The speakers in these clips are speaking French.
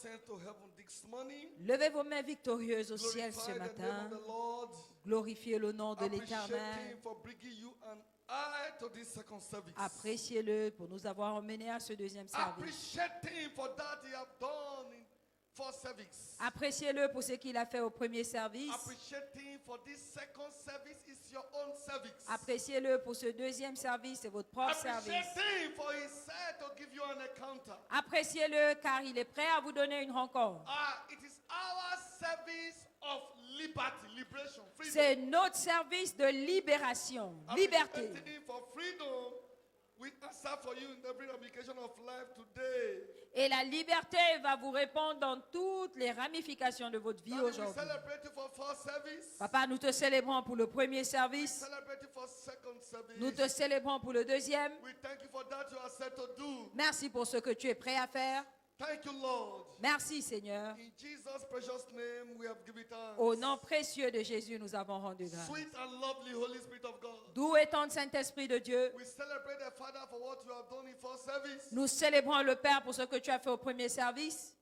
hands to heaven this morning. Levez vos mains victorieuses au ciel ce Glorify the name matin. of the Lord. Glorifiez le nom de Appreciate l'Éternel. Him for bringing you and I to this second service. Appréciez-le pour nous avoir emmenés à ce deuxième service. Appreciate Him for that He have done in first service. Appréciez-le pour ce qu'il a fait au premier service. Appreciate Him for this second service is your own service. Appréciez-le pour ce deuxième service, c'est votre propre service. Appreciate Him for He said to give you an encounter. Appréciez-le car il est prêt à vous donner une rencontre. It is our service of liberty, liberation, freedom. C'est notre service de libération, liberté. Appreciate Him for freedom. We answer for you in every ramification of life today. Et la liberté va vous répondre dans toutes les ramifications de votre vie Daddy, we aujourd'hui. celebrate you for first service. Papa, nous te célébrons pour le premier service. Celebrate you for second service. Nous te célébrons pour le deuxième. We thank you for that you are set to do. Merci pour ce que tu es prêt à faire. Thank you, Lord. Merci, Seigneur. In Jesus' precious name, we have given thanks. Au nom précieux de Jésus, nous avons rendu grâce. Sweet and lovely Holy Spirit of God. Doux et tendre Saint-Esprit de Dieu, We celebrate the Father for what you have done in first service. nous célébrons le Père pour ce que tu as fait au premier service.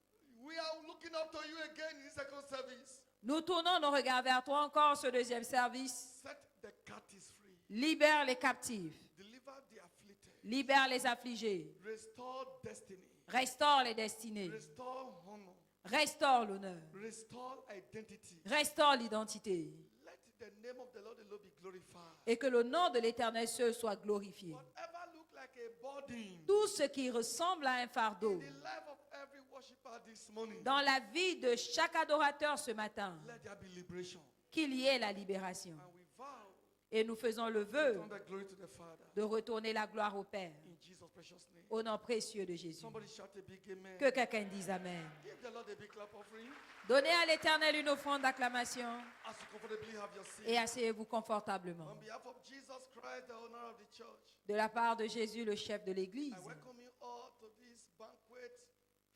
We are looking up to you again in the second service. Nous tournons nos regards vers toi encore ce deuxième service. Set the captives free. Libère les captifs, Deliver the afflicted. libère les affligés, Restore destiny. restaure les destinées, Restore honor. restaure l'honneur, Restore identity. restaure l'identité. Let the name of the Lord alone be glorified. Et que le nom de l'Éternel seul soit glorifié. Whatever look like a burden Tout ce qui ressemble à un fardeau in the life of every worshiper this morning, dans la vie de chaque adorateur ce matin, let there be liberation. qu'il y ait la libération. And we vow Et nous faisons le to vœu turn the glory to the Father. de retourner la gloire au Père, In Jesus' precious name. au nom précieux de Jésus. Somebody shout a big amen. Que quelqu'un dise Amen. Give the Lord a big clap offering. Donnez à l'Éternel une offrande d'acclamation As you comfortably have your seat. et asseyez-vous confortablement. On behalf of Jesus Christ, the owner of the church, De la part de Jésus, le chef de l'Église, I welcome you all to this banquet,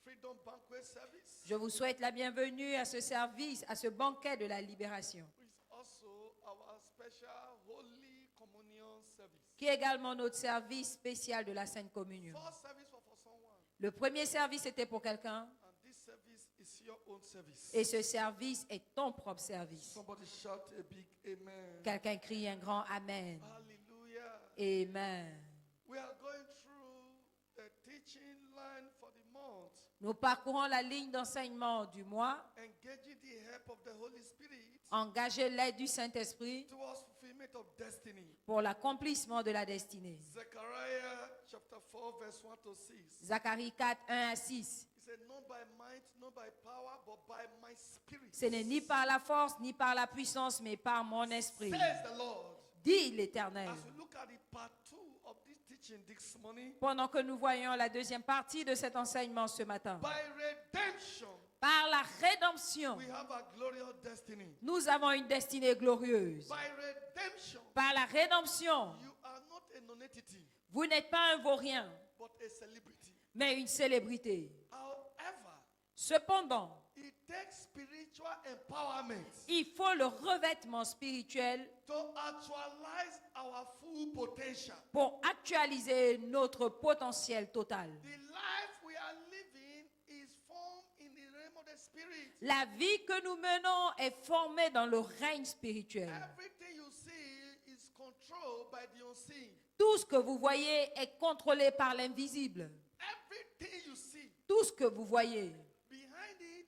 Freedom Banquet service, je vous souhaite la bienvenue à ce service, à ce banquet de la libération, which is also our special Holy Communion service. qui est également notre service spécial de la Sainte Communion. First service was for someone, Le premier service était pour quelqu'un and this service is your own service. et ce service est ton propre service. Somebody shout a big amen. Quelqu'un crie un grand Amen. Hallelujah. Amen. We are going through the teaching line for the month, Nous parcourons la ligne d'enseignement du mois. engaging the help of the Holy Spirit Engager l'aide du Saint-Esprit towards fulfillment of destiny. pour l'accomplissement de la destinée. Zechariah chapter 4 verse 1 to 6. Zacharie 4, 1 à 6. He said, not by might, not by power, but by my spirit. Ce n'est ni par la force, ni par la puissance, mais par mon esprit. Says the Lord. Dit l'Éternel. As we look at the part 2 of this teaching this morning, Pendant que nous voyons la deuxième partie de cet enseignement ce matin. by redemption, Par la rédemption, we have a glorious destiny. nous avons une destinée glorieuse. By redemption, Par la rédemption, you are not a non-entity, vous n'êtes pas un vaurien, but a celebrity. mais une célébrité. However, Cependant, it takes spiritual empowerment il faut le revêtement spirituel to actualize our full potential. pour actualiser notre potentiel total. The life we are living is formed in the realm of the spirit. La vie que nous menons est formée dans le règne spirituel. Everything you see is controlled by the unseen. Tout ce que vous voyez est contrôlé par l'invisible. Everything you see, Tout ce que vous voyez, behind it,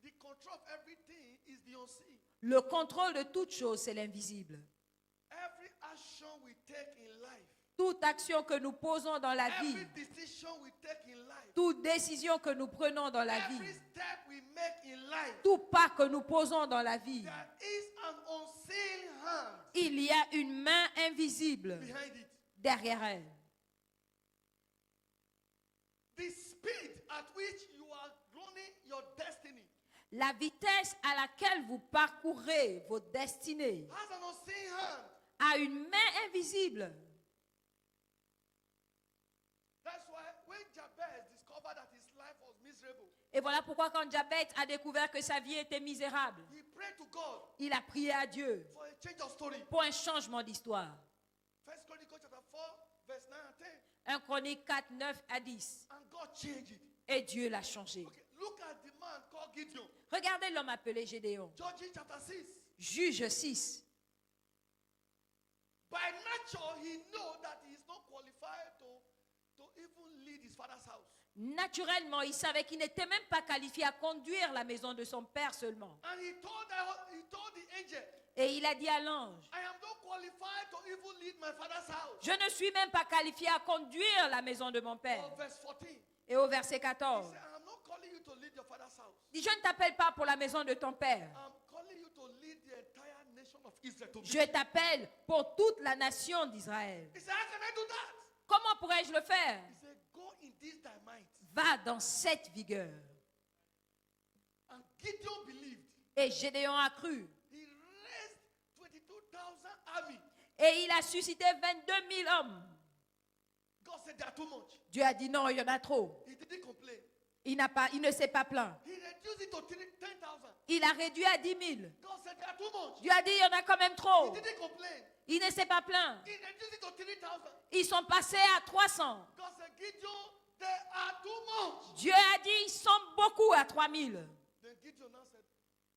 the control of everything is the unseen. le contrôle de toute chose, c'est l'invisible. Every action we take in life, Toute action que nous posons dans la vie, every decision we take in life, toute décision que nous prenons dans la every vie, step we make in life, tout pas que nous posons dans la vie, there is an unseen hand il y a une main invisible behind it. derrière elle. The speed at which you are running your destiny La vitesse à laquelle vous parcourez votre destinée has an unseen hand. a une main invisible. That's why when Jabez discovered that his life was miserable, Et voilà pourquoi quand Jabez a découvert que sa vie était misérable, he prayed to God il a prié à Dieu for a change of story. pour un changement d'histoire. First Chronicles chapter 4, verse 9 and 10. 1 Chronique 4, 9 à 10. And God changed it. Et Dieu l'a changé. Okay, Look at the man called Gideon. Regardez l'homme appelé Gédéon. Judges chapter 6. Juge 6. By nature, he knows that he is not qualified to even lead his father's house. Naturellement, il savait qu'il n'était même pas qualifié à conduire la maison de son père seulement. And he told the angel, Et il a dit à l'ange, I am not qualified to even lead my father's house. je ne suis même pas qualifié à conduire la maison de mon père. Oh, verse 14. Et au verset He 14, said, I am not calling you to lead your father's house. il dit, je ne t'appelle pas pour la maison de ton père. I'm calling you to lead the entire nation of Israel to Je t'appelle pour toute la nation d'Israël. He said, how can I do that? Comment pourrais-je le faire? He said, go in this thy might. Va dans cette vigueur. And Gideon believed. Et Gédéon a cru. He raised 22,000 army. Et il a suscité 22 000 hommes. God said, they are too much. Dieu a dit non, il y en a trop. He didn't complain. Il ne s'est pas plaint. He reduced it to 10,000. Il a réduit à 10 000. God said, they are too much. Dieu a dit il y en a quand même trop. He didn't complain. Il ne s'est pas plaint. He reduced it to 3,000. Ils sont passés à 300. God said, Gideon, they are too much. Dieu a dit ils sont beaucoup à 3 000. Then Gideon now said,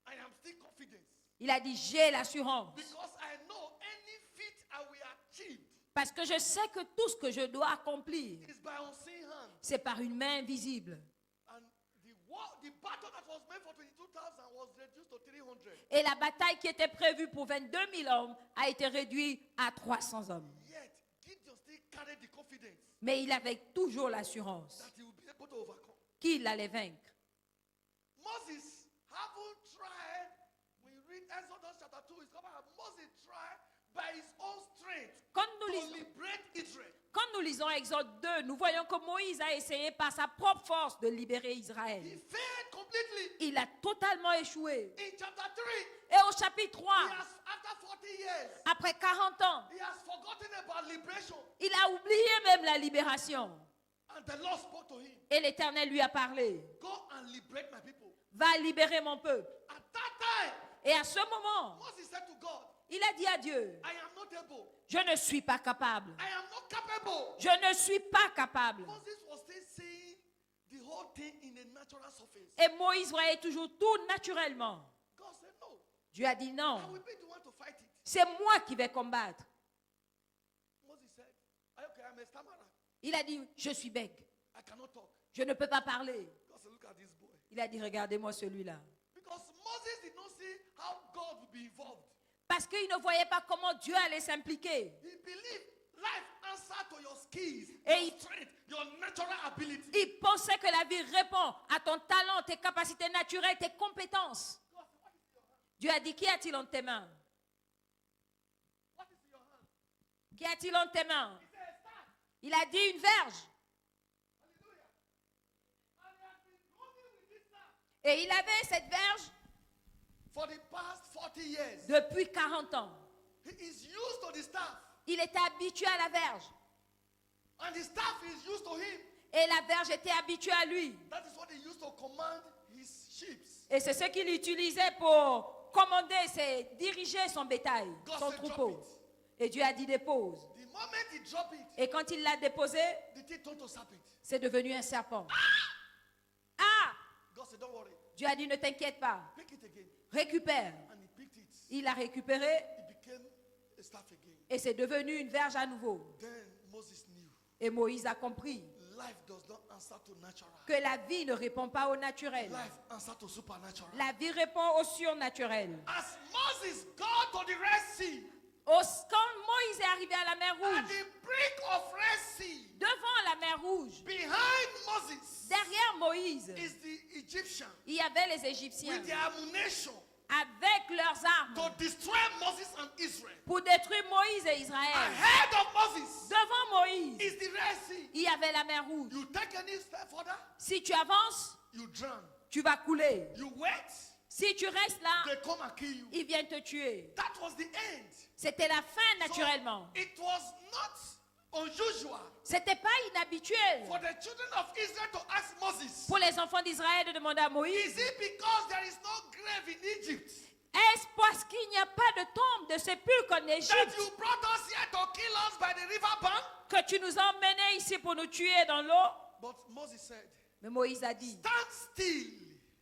I am still confident. Il a dit j'ai l'assurance. Because I know any feat I will achieve Parce que je sais que tout ce que je dois accomplir, is by unseen hand. c'est par une main invisible. And the battle that was meant for 22,000 was reduced to 300. Et la bataille qui était prévue pour 22 000 hommes a été réduite à 300 hommes. Yet, Gideon still carried the confidence Mais il avait toujours l'assurance that he will be able to overcome. qu'il allait vaincre. Moses haven't tried. When you read Exodus chapter 2, it's about Moses tried by his own strength Quand to liberate Israel. nous lisons Exode 2, nous voyons que Moïse a essayé par sa propre force de libérer Israël. He failed completely. Il a totalement échoué. In chapter 3, Et au chapitre 3, after 40 years, après 40 ans, he has forgotten about liberation. il a oublié même la libération. And the Lord spoke to him. Et l'Éternel lui a parlé. Go and liberate my people. Va libérer mon peuple. At that time, Et à ce moment, Moses said to God, il a dit à Dieu, I am not able. je ne suis pas capable. I am not capable. Je ne suis pas capable. Moses was still seeing the whole thing in a natural surface. Et Moïse voyait toujours tout naturellement. God said, no, Dieu a dit I non, will be the one to fight it. c'est moi qui vais combattre. Moses said, okay, I'm a stammerer. Il a dit, je suis bègue. I cannot talk. Je ne peux pas parler. God said, look at this boy. Il a dit, regardez-moi celui-là. Because Moses did not see how God would be involved. Parce qu'il ne voyait pas comment Dieu allait s'impliquer. He believed life answer to your skills, Et your strength, your natural ability. Il pensait que la vie répond à ton talent, tes capacités naturelles, tes compétences. God said, what is in your hand? Dieu a dit, qu'y a-t-il entre tes mains? What is in your hand? Qu'y a-t-il entre tes mains? He said, start. Il a dit une verge. Hallelujah. And he has been running with this staff Et il avait cette verge for the past 40 years. depuis 40 ans. He is used to the staff. Il était habitué à la verge. And the staff is used to him. Et la verge était habituée à lui. That is what he used to command his sheep. Et c'est ce qu'il utilisait pour commander, diriger son bétail, God son said, drop troupeau. Et Dieu a dit dépose. The moment he dropped it, Et quand il l'a déposé, the thing turned to serpent. c'est devenu un serpent. Ah! God said, don't worry. Dieu a dit ne t'inquiète pas. Pick it again. Récupère. And he picked it. Il l'a récupéré It became a staff again. et c'est devenu une verge à nouveau. Then Moses knew Et Moïse a compris life does not answer to natural. que la vie ne répond pas au naturel. Life answer to supernatural. La vie répond au surnaturel. As Moses got to the Red Sea, Quand Moïse est arrivé à la mer at Rouge, the brink of Red Sea, devant la mer Rouge, behind Moses derrière Moïse, is the Egyptian il y avait les Égyptiens with their ammunition avec leurs armes to destroy Moses and Israel. pour détruire Moïse et Israël. Ahead of Moses Devant Moïse, is the Red Sea. il y avait la mer Rouge. You take any step further, Si tu avances, you drown. tu vas couler. You wait, Si tu restes là, they come and kill you. ils viennent te tuer. That was the end. C'était la fin naturellement. So it was not unusual C'était pas inhabituel for the children of Israel to ask Moses, pour les enfants d'Israël de demander à Moïse, is it because there is no grave in Egypt est-ce parce qu'il n'y a pas de tombe de sépulcre en that Égypte you brought us here to kill us by the river bank? que tu nous as emmenés ici pour nous tuer dans l'eau? But Moses said, Mais Moïse a dit, stand still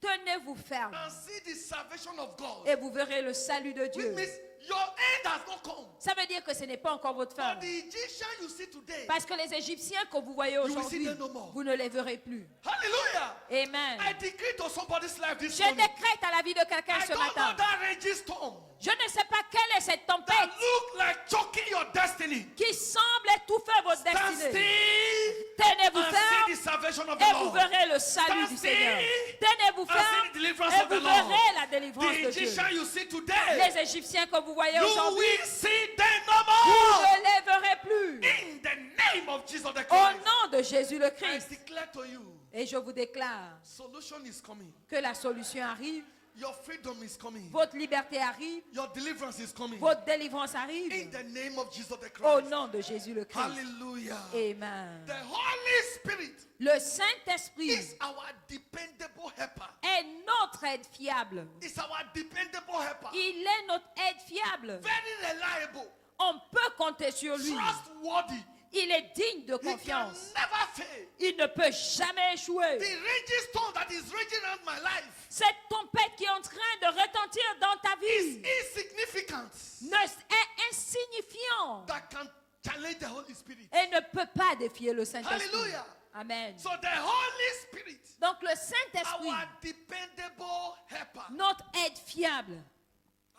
tenez-vous ferme and see the salvation of God. et vous verrez le salut de Which Dieu. means your end has not come. Ça veut dire que ce n'est pas encore votre fin. But the Egyptian you see today, Parce que les Égyptiens que vous voyez will see aujourd'hui, them no more. vous ne les verrez plus. hallelujah. Amen. I decree to somebody's life this Je morning. décrète à la vie de quelqu'un I ce don't know matin. that raging storm Je ne sais pas quelle est cette that tempête look like choking your destiny. qui semble étouffer votre Stand destinée. still Tenez-vous and ferme see the salvation of the et vous Lord. verrez le salut Stand du still Seigneur. Tenez-vous and see ferme the deliverance et of the vous Lord. verrez la délivrance The de Dieu. Egyptian you see today, Les Égyptiens que vous voyez you aujourd'hui, will see them no vous more. ne les verrez plus. In the name of Jesus the Au Christ, nom de Jésus le I Christ. declare to you, Et je vous déclare solution is coming. que la solution arrive, Your freedom is coming. votre liberté arrive, Your deliverance is coming. votre délivrance In arrive. the name of Jesus the Au Christ. nom de Jésus le Christ. Hallelujah. Amen. The Holy Spirit Le Saint-Esprit is our dependable helper. est notre aide fiable. It's our dependable helper. Il est notre aide fiable. Very reliable. On peut compter sur lui. Trustworthy. Il est digne de He can confiance. never fail. Il ne peut jamais échouer. The raging storm that is raging around my life Cette tempête qui est en train de retentir dans ta is vie insignificant. est insignifiant That can challenge the Holy Spirit. et ne peut pas défier le Saint-Esprit. Hallelujah. Amen. So the Holy Spirit, Donc le Saint-Esprit, our dependable helper. notre aide fiable.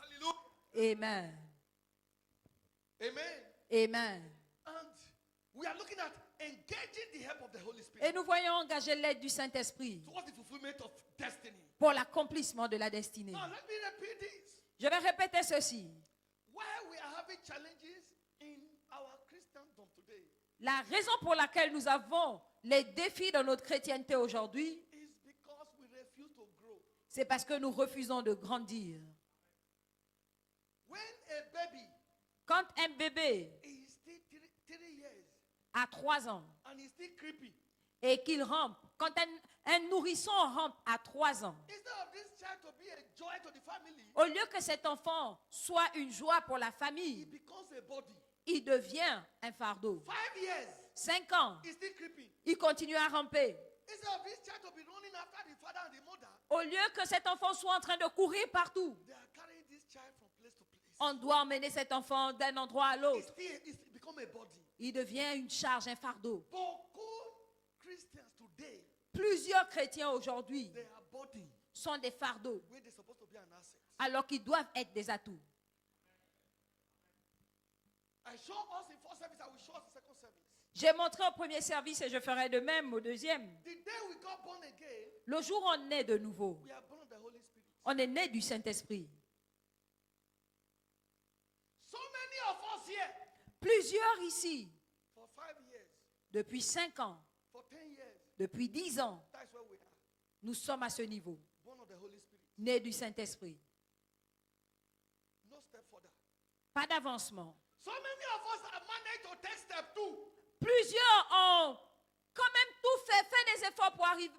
Hallelujah. Amen. Amen. Amen. And we are looking at engaging the help of the Holy Et Spirit nous voyons engager l'aide du Saint-Esprit towards the fulfillment of destiny. pour l'accomplissement de la destinée. Now let me repeat this. Je vais répéter ceci. Why we are having challenges in our Christendom today La raison pour laquelle nous avons les défis de notre chrétienté aujourd'hui, is because we refuse to grow. c'est parce que nous refusons de grandir. When a baby Quand un bébé is still three years a 3 ans and is still creepy, et qu'il rampe, quand un nourrisson rampe à 3 ans, instead of this child to be a joy to the family, au lieu que cet enfant soit une joie pour la he famille, becomes a body. il devient un fardeau. 5 years, 5 ans, he's still creepy. il continue à ramper. Instead of this child to be running after the father and the mother, Au lieu que cet enfant soit en train de courir partout, they are carrying this child from place to place. on doit emmener cet enfant d'un endroit à l'autre. It's become a body. Il devient une charge, un fardeau. Beaucoup Christians today, Plusieurs chrétiens aujourd'hui they are body sont des fardeaux, where they're supposed to be an asset. alors qu'ils doivent être des atouts. I show us in first service, I will show us in second service. J'ai montré au premier service et je ferai de même au deuxième. The day we got born again, Le jour où on est de nouveau, we are born of the Holy Spirit. on est né du Saint-Esprit. So many of us here, Plusieurs ici, for 5 years, depuis 5 ans, for 10 years, depuis 10 ans, that's where we are. nous sommes à ce niveau, Born of the Holy Spirit. nés du Saint-Esprit. No step further. Pas d'avancement. So many of us have managed to take step 2. Plusieurs ont quand même tout fait des efforts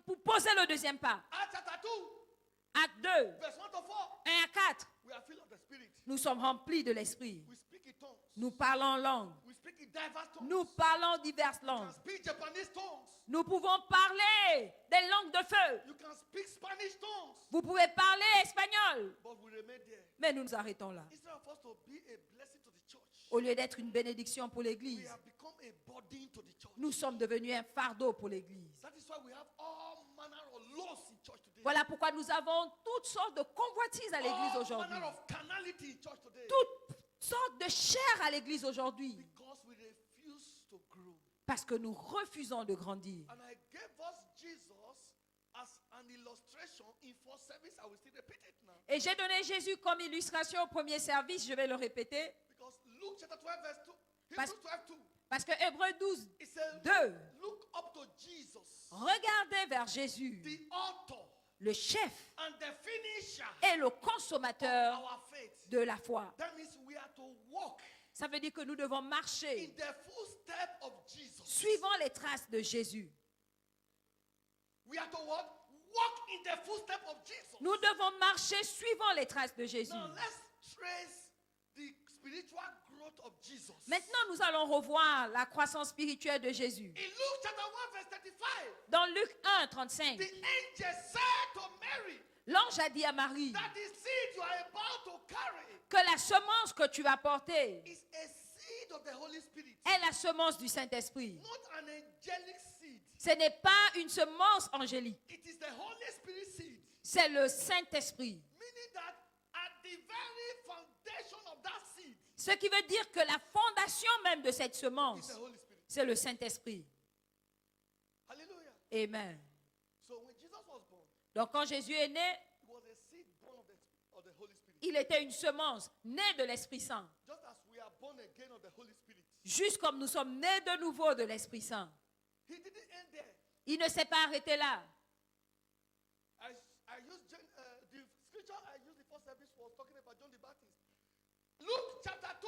pour poser le deuxième pas. Acts chapter 2, Acte 2, verse 1 to 4. 1 à 4, We are filled of the Spirit. nous sommes remplis de l'Esprit. We speak in tongues. Nous parlons en langue. We speak in diverse tongues. Nous parlons diverses You can langues. speak Japanese tongues. Nous pouvons parler des langues de feu. You can speak Spanish tongues. Vous pouvez parler espagnol. But we remain there. Mais nous nous arrêtons là. Instead of us to be a blessing to the church, Au lieu d'être une bénédiction pour we l'Église, have become a burden to the church. nous sommes devenus un fardeau pour l'Église. That is why we have all manner of laws in church today. Voilà pourquoi nous avons toutes sortes de convoitises à l'Église All aujourd'hui. manner of carnality in church today. Toutes sortes de chair à l'Église aujourd'hui. Because we refuse to grow. Parce que nous refusons de grandir. And I gave us Jesus as an illustration in first service. I will still repeat it now. Et j'ai donné Jésus comme illustration au premier service, je vais le répéter. Because Luke chapter 12 verse 2. Parce- Hebrews 12 2. Parce que Hébreux 12, It says, 2, look up to Jesus, regardez vers Jésus, the author le chef and the finisher et le of consommateur our faith. de la foi. That means we are to walk Ça veut dire que nous devons in marcher the footsteps of Jesus. suivant les traces de Jésus. We are to what? Walk in the footsteps of Jesus. Nous devons marcher suivant les traces de Jésus. Now let's trace the spiritual growth of Jesus. Maintenant, nous allons revoir la croissance spirituelle de Jésus. In Luke chapter 1 verse 35, Dans Luc 1, 35, the angel said to Mary l'ange a dit à Marie that the seed you are about to carry que la semence que tu vas porter is a seed of the Holy Spirit, est la semence du Saint-Esprit. not an angelic seed. Ce n'est pas une semence angélique, It is the Holy Spirit seed, c'est le Saint-Esprit. meaning that at the very foundation of that seed Ce qui veut dire que la fondation même de cette is semence, the Holy Spirit. c'est le Saint-Esprit. Hallelujah. Amen. So when Jesus was born, Donc quand Jésus est né, it was a seed born of the Holy Spirit. il était une semence née de l'Esprit Saint. Just as we are born again of the Holy Spirit. Juste comme nous sommes nés de nouveau de l'Esprit Saint. He didn't end there. Il ne s'est pas arrêté là. I used the scripture I used the first service was talking about John the Baptist. Luke chapter 2.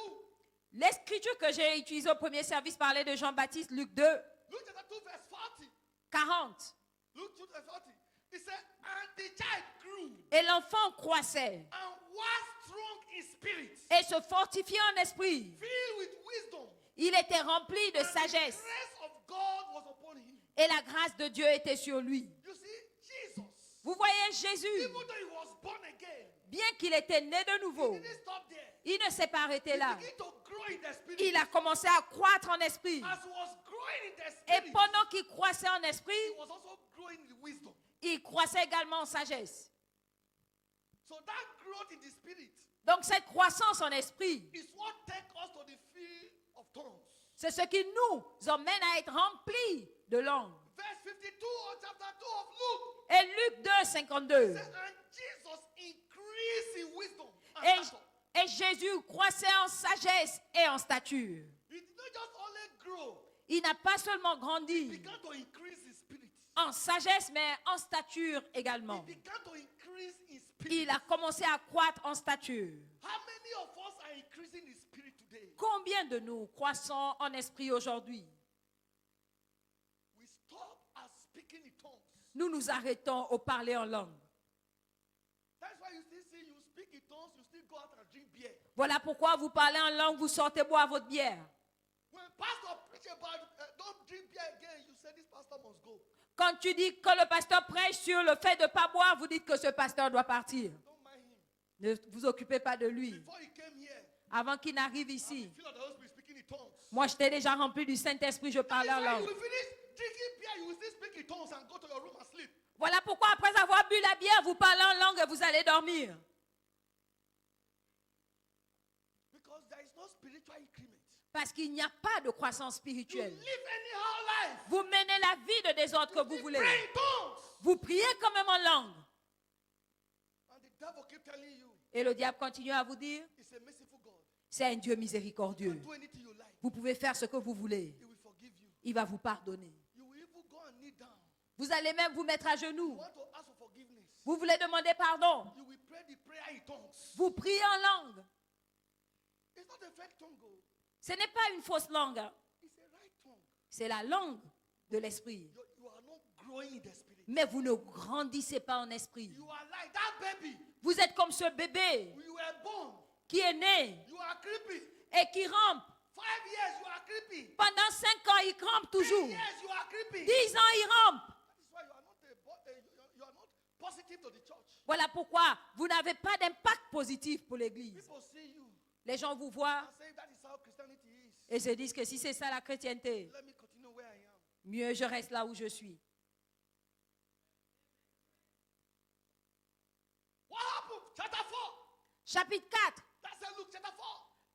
L'écriture que j'ai utilisée au premier service parlait de Jean-Baptiste, Luc 2, Luke chapter 2 verse 40. 40. Luke 2 verse 40. It said, and the child grew Et l'enfant croissait and was strong in spirit, et se fortifiait en esprit. filled with wisdom. Il était rempli de And the sagesse grace of God was upon him. et la grâce de Dieu était sur lui. You see, Jesus, Vous voyez Jésus, even though he was born again, bien qu'il était né de he nouveau, didn't stop there. il ne s'est pas arrêté He là. began to grow in the spirit. Il a commencé à croître en esprit. As he was growing in the Et spirit, pendant qu'il croissait en esprit, he was also growing in wisdom. il croissait également en sagesse. So that growth in the spirit Donc cette croissance en esprit, is what takes us to the field of tongues. c'est ce qui nous emmène à être remplis de langues. Verse 52 of chapter 2 of Luke. Et Luc 2, 52. Says, and Jesus increased in wisdom and Et, stature. et Jésus croissait en sagesse et en stature. He did not just only grow, Il n'a pas seulement he grandi began to increase in spirit. en sagesse, mais en stature également. He began to increase in spirit. Il a commencé à croître en stature. How many of us are increasing in spirit today? Combien de nous croissons en esprit aujourd'hui? We stop at speaking in tongues. Nous nous arrêtons au parler en langue. That's why you still see you speak in tongues, you still go out and drink beer. Voilà pourquoi vous parlez en langue, vous sortez boire votre bière. When pastor preach about don't drink beer again, you say this pastor must go. Quand tu dis que le pasteur prêche sur le fait de ne pas boire, vous dites que ce pasteur doit partir. Don't mind him. Ne vous occupez pas de lui. Before he came here, Avant qu'il n'arrive I ici, feel like the Holy Spirit speaking in tongues. moi j'étais déjà rempli du Saint-Esprit, je That is parlais en why langue. you will finish drinking beer, you will still speak in tongues and go to your room and sleep. Voilà pourquoi après avoir bu la bière, vous parlez en langue et vous allez dormir. Because there is no spiritual increment. Parce qu'il n'y a pas de croissance You spirituelle. live anyhow life. Vous menez la vie de désordre que vous You voulez. pray in tongues. Vous priez quand même en langue. And the devil keep telling you, Et le diable continue à vous dire, he's a merciful God. c'est un Dieu You miséricordieux. can do anything you like. Vous pouvez faire ce que vous voulez. He will forgive you. Il va vous pardonner. You will even go and kneel down. Vous allez même vous mettre à You genoux. want to ask for forgiveness. Vous voulez demander pardon. You will pray the prayer in tongues. Vous priez en langue. It's not a fake tongue. Oh. Ce n'est pas une fausse langue. Hein. It's a right tongue. C'est la langue de l'esprit. You are not growing in the spirit. Mais vous ne grandissez pas en esprit. You are like that baby. Vous êtes comme ce bébé You were born. qui est né You are creepy. et qui rampe. 5 years you are creepy. Pendant 5 ans, il rampe 10 toujours. years you are creepy. 10 ans, il rampe. That is why you are not you are not positive to the church. Voilà pourquoi vous n'avez pas d'impact positif pour l'église. People see you Les gens vous voient and say that is how Christianity is. et se disent que si c'est ça la chrétienté, Let me continue where I am. mieux je reste là où je suis. What happened? Chapter 4. Chapitre 4. That's in Luke chapter 4.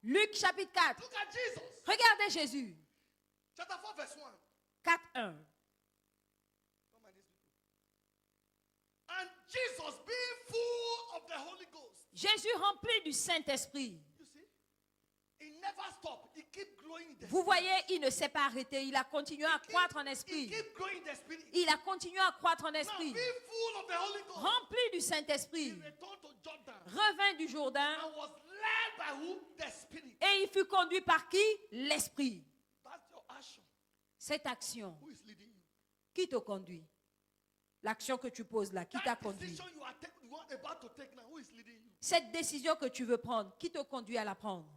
Luc chapitre 4. Look at Jesus. Regardez Jésus. Chapter 4 verse 1. 4, 1. Don't mind these people. And Jesus being full of the Holy Ghost. Jésus rempli du Saint-Esprit. You see? He never stopped. He keep growing in the Vous spirit. voyez, il ne s'est pas arrêté. Il a continué à croître en He esprit. keep growing in the spirit. Il a continué à croître en Now esprit. being full of the Holy Ghost. Rempli du He Saint-Esprit. returned to Jordan Revint du Jourdain. and was led by who? The Spirit. Et il fut conduit par qui? L'Esprit. That's your action. Cette action, Who is leading you? qui te conduit? L'action que tu poses là, qui t'a That conduit? decision you are about to take now, who is leading you? Cette décision que tu veux prendre, qui te conduit à la prendre?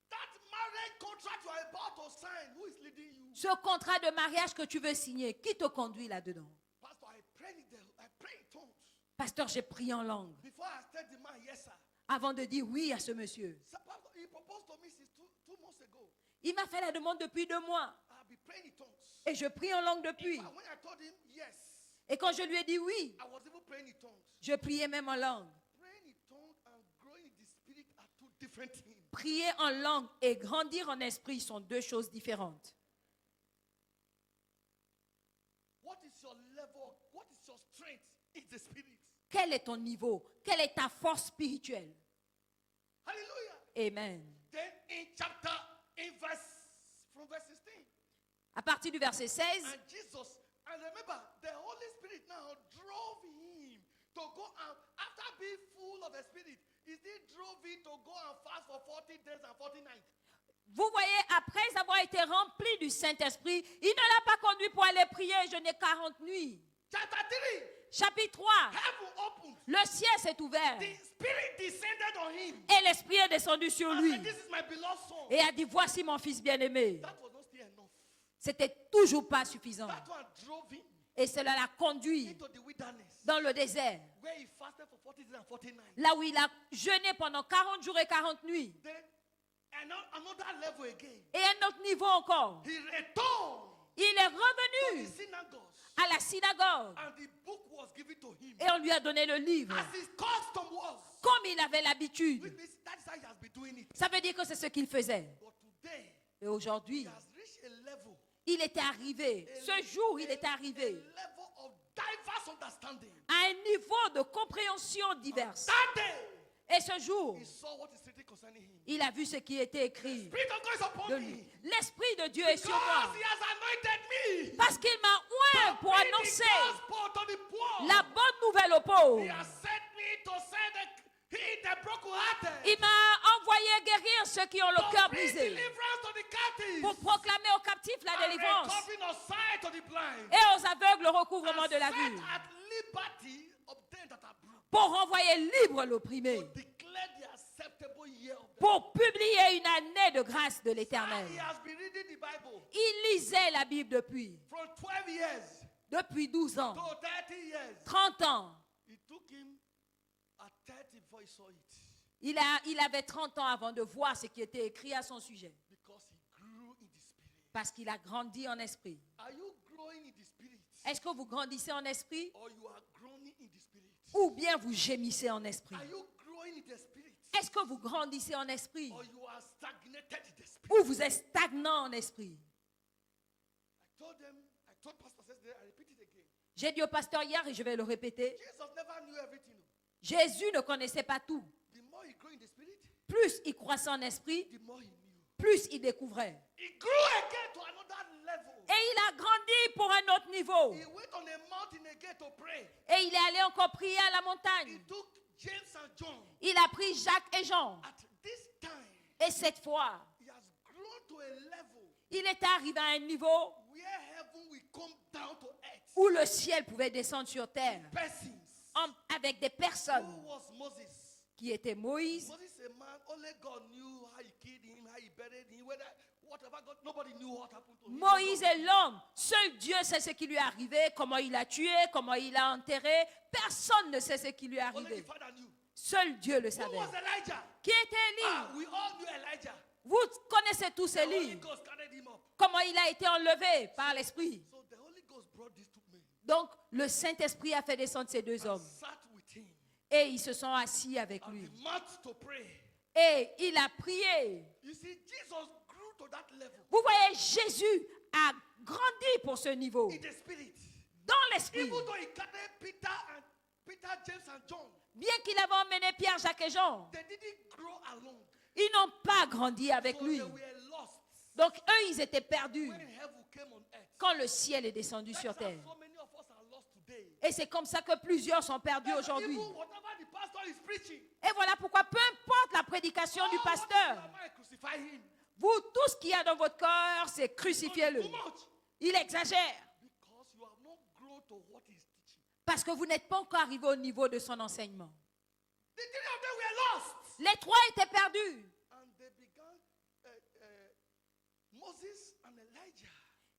That marriage contract you are about to sign, who is leading you? Ce contrat de mariage que tu veux signer, qui te conduit là-dedans? Pastor, I pray in tongues. Pasteur, j'ai prié en langue Before I tell the man, yes, sir. avant de dire oui à ce monsieur. So, Pastor, he proposed to me since two months ago. Il m'a fait la demande depuis 2 mois I'll be praying in tongues. et je prie en langue depuis. But when I told him yes, Et quand je lui ai dit oui, I was even praying in tongues. je priais même en langue. Praying in tongues and growing in the spirit are two different things. Prier en langue et grandir en esprit sont 2 choses différentes. What is your level? What is your strength in the spirit? Quel est ton niveau? Quelle est ta force spirituelle? Hallelujah. Amen. Then from verse 16. À partir du verset 16, And Jesus, and remember, the Holy Spirit now drove him to go and, after being full of the Spirit, he still drove him to go and fast for 40 days and 40 nights. vous voyez, après avoir été rempli du Saint-Esprit, il ne l'a pas conduit pour aller prier jeûner 40 nuits. Chapter 3, Chapitre 3, heaven opened. le ciel s'est ouvert The Spirit descended on him. et l'Esprit est descendu sur And lui said, this is my beloved son. et a dit, voici mon fils bien-aimé. That was not still enough. C'était toujours pas suffisant. That one drove him Et cela l'a conduit into the wilderness, dans le désert, where he fasted for 40 days and 40 nights. là où il a jeûné pendant 40 jours et 40 nuits. Then another level again. Et un autre niveau encore, He returned il est to the revenu synagogues, à la synagogue and the book was given to him. et on lui a donné le livre, As his custom was. comme il avait l'habitude. Which means that's how he has been doing it. Ça veut dire que c'est ce qu'il faisait. But today, Et aujourd'hui, he has reached a level. il était arrivé, ce jour, il était A arrivé level of diverse understanding. à un niveau de compréhension diverse. That day, Et ce jour, he saw what is written concerning him. il a vu ce qui était écrit Spirit of God is upon de me. lui. L'Esprit de Dieu est sur moi Because he has anointed me. parce qu'il m'a oint pour Bring the annoncer gospel to the poor. la bonne nouvelle aux pauvres. He has sent me to send the brokenhearted. Il m'a envoyé guérir ceux qui ont le To cœur bring brisé, deliverance to the captives. pour proclamer aux captifs la And délivrance recovering of sight to the blind. et aux aveugles le recouvrement And de la set vue, at liberty of them that are broken. pour renvoyer libre l'opprimé, To declare the acceptable year of the pour publier une année de grâce de And l'Éternel. he has been reading the Bible Il lisait la Bible depuis from 12 years 12 ans, to 30 years. 30 ans. It took him at 30 before he saw it. Il avait 30 ans avant de voir ce qui était écrit à son sujet, Because he grew in the spirit. parce qu'il a grandi en esprit. Are you growing in the spirit? Est-ce que vous grandissez en esprit Or you are growing in the spirit? ou bien vous gémissez en esprit? Are you growing in the spirit? Est-ce que vous grandissez en esprit Or you are stagnated in the spirit? ou vous êtes stagnant en esprit? I told Pastor yesterday, I repeat it again. J'ai dit au pasteur hier et je vais le répéter, Jesus never knew everything. Jésus ne connaissait pas tout. The more he grew in the spirit, Plus il croissait en esprit, the more he knew. plus il découvrait. He grew again to another level. Et il a grandi pour un autre niveau. He went on a mountain again to pray. Et il est allé encore prier à la He montagne. took James and John. Il a pris Jacques et Jean. At this time, Et cette fois, he has grown to a level il est arrivé à un niveau where heaven will come down to earth. où le ciel pouvait descendre sur terre Persons. avec des Who personnes was Moses? qui étaient Moïse. Moses, a man, only God knew how he killed him, how he buried him, whatever God, nobody knew what happened to him. Moïse est l'homme. Seul Dieu sait ce qui lui est arrivé, comment il l'a tué, comment il l'a enterré. Personne ne sait ce qui lui est Only arrivé. the Father knew. Seul Dieu le Who savait. was Elijah? Qui était Élie? We all knew Elijah. Vous connaissez tous The Holy Élie. Ghost carried him up. Comment il a été enlevé par l'Esprit. So the Holy Ghost brought these two men. Donc, le Saint-Esprit a fait descendre ces 2 hommes. Sat with him. Et ils se sont assis avec And lui. he marched to pray. Et il a prié. You see, Jesus grew to that level Vous voyez, Jésus a grandi pour ce niveau. in the spirit. Dans l'Esprit. Even though he carried Peter, James, and John, Bien qu'il avait emmené Pierre, Jacques et Jean, they didn't grow alone. ils n'ont pas grandi avec So lui. they were lost Donc, eux, ils étaient perdus when heaven came on earth. quand le ciel est descendu That's sur how terre. so many of us are lost today. Et c'est comme ça que plusieurs sont perdus That's aujourd'hui. even whatever the pastor is preaching. Et voilà pourquoi, peu importe la prédication du Oh, what is pasteur, your mind? Crucify him. vous, tout ce qu'il y a dans votre cœur, c'est crucifiez-le. Too much. Il exagère. Because you have not grown to what he's teaching. Parce que vous n'êtes pas encore arrivé au niveau de son enseignement. The three of them were lost. Les 3 étaient perdus. And they began, Moses and Elijah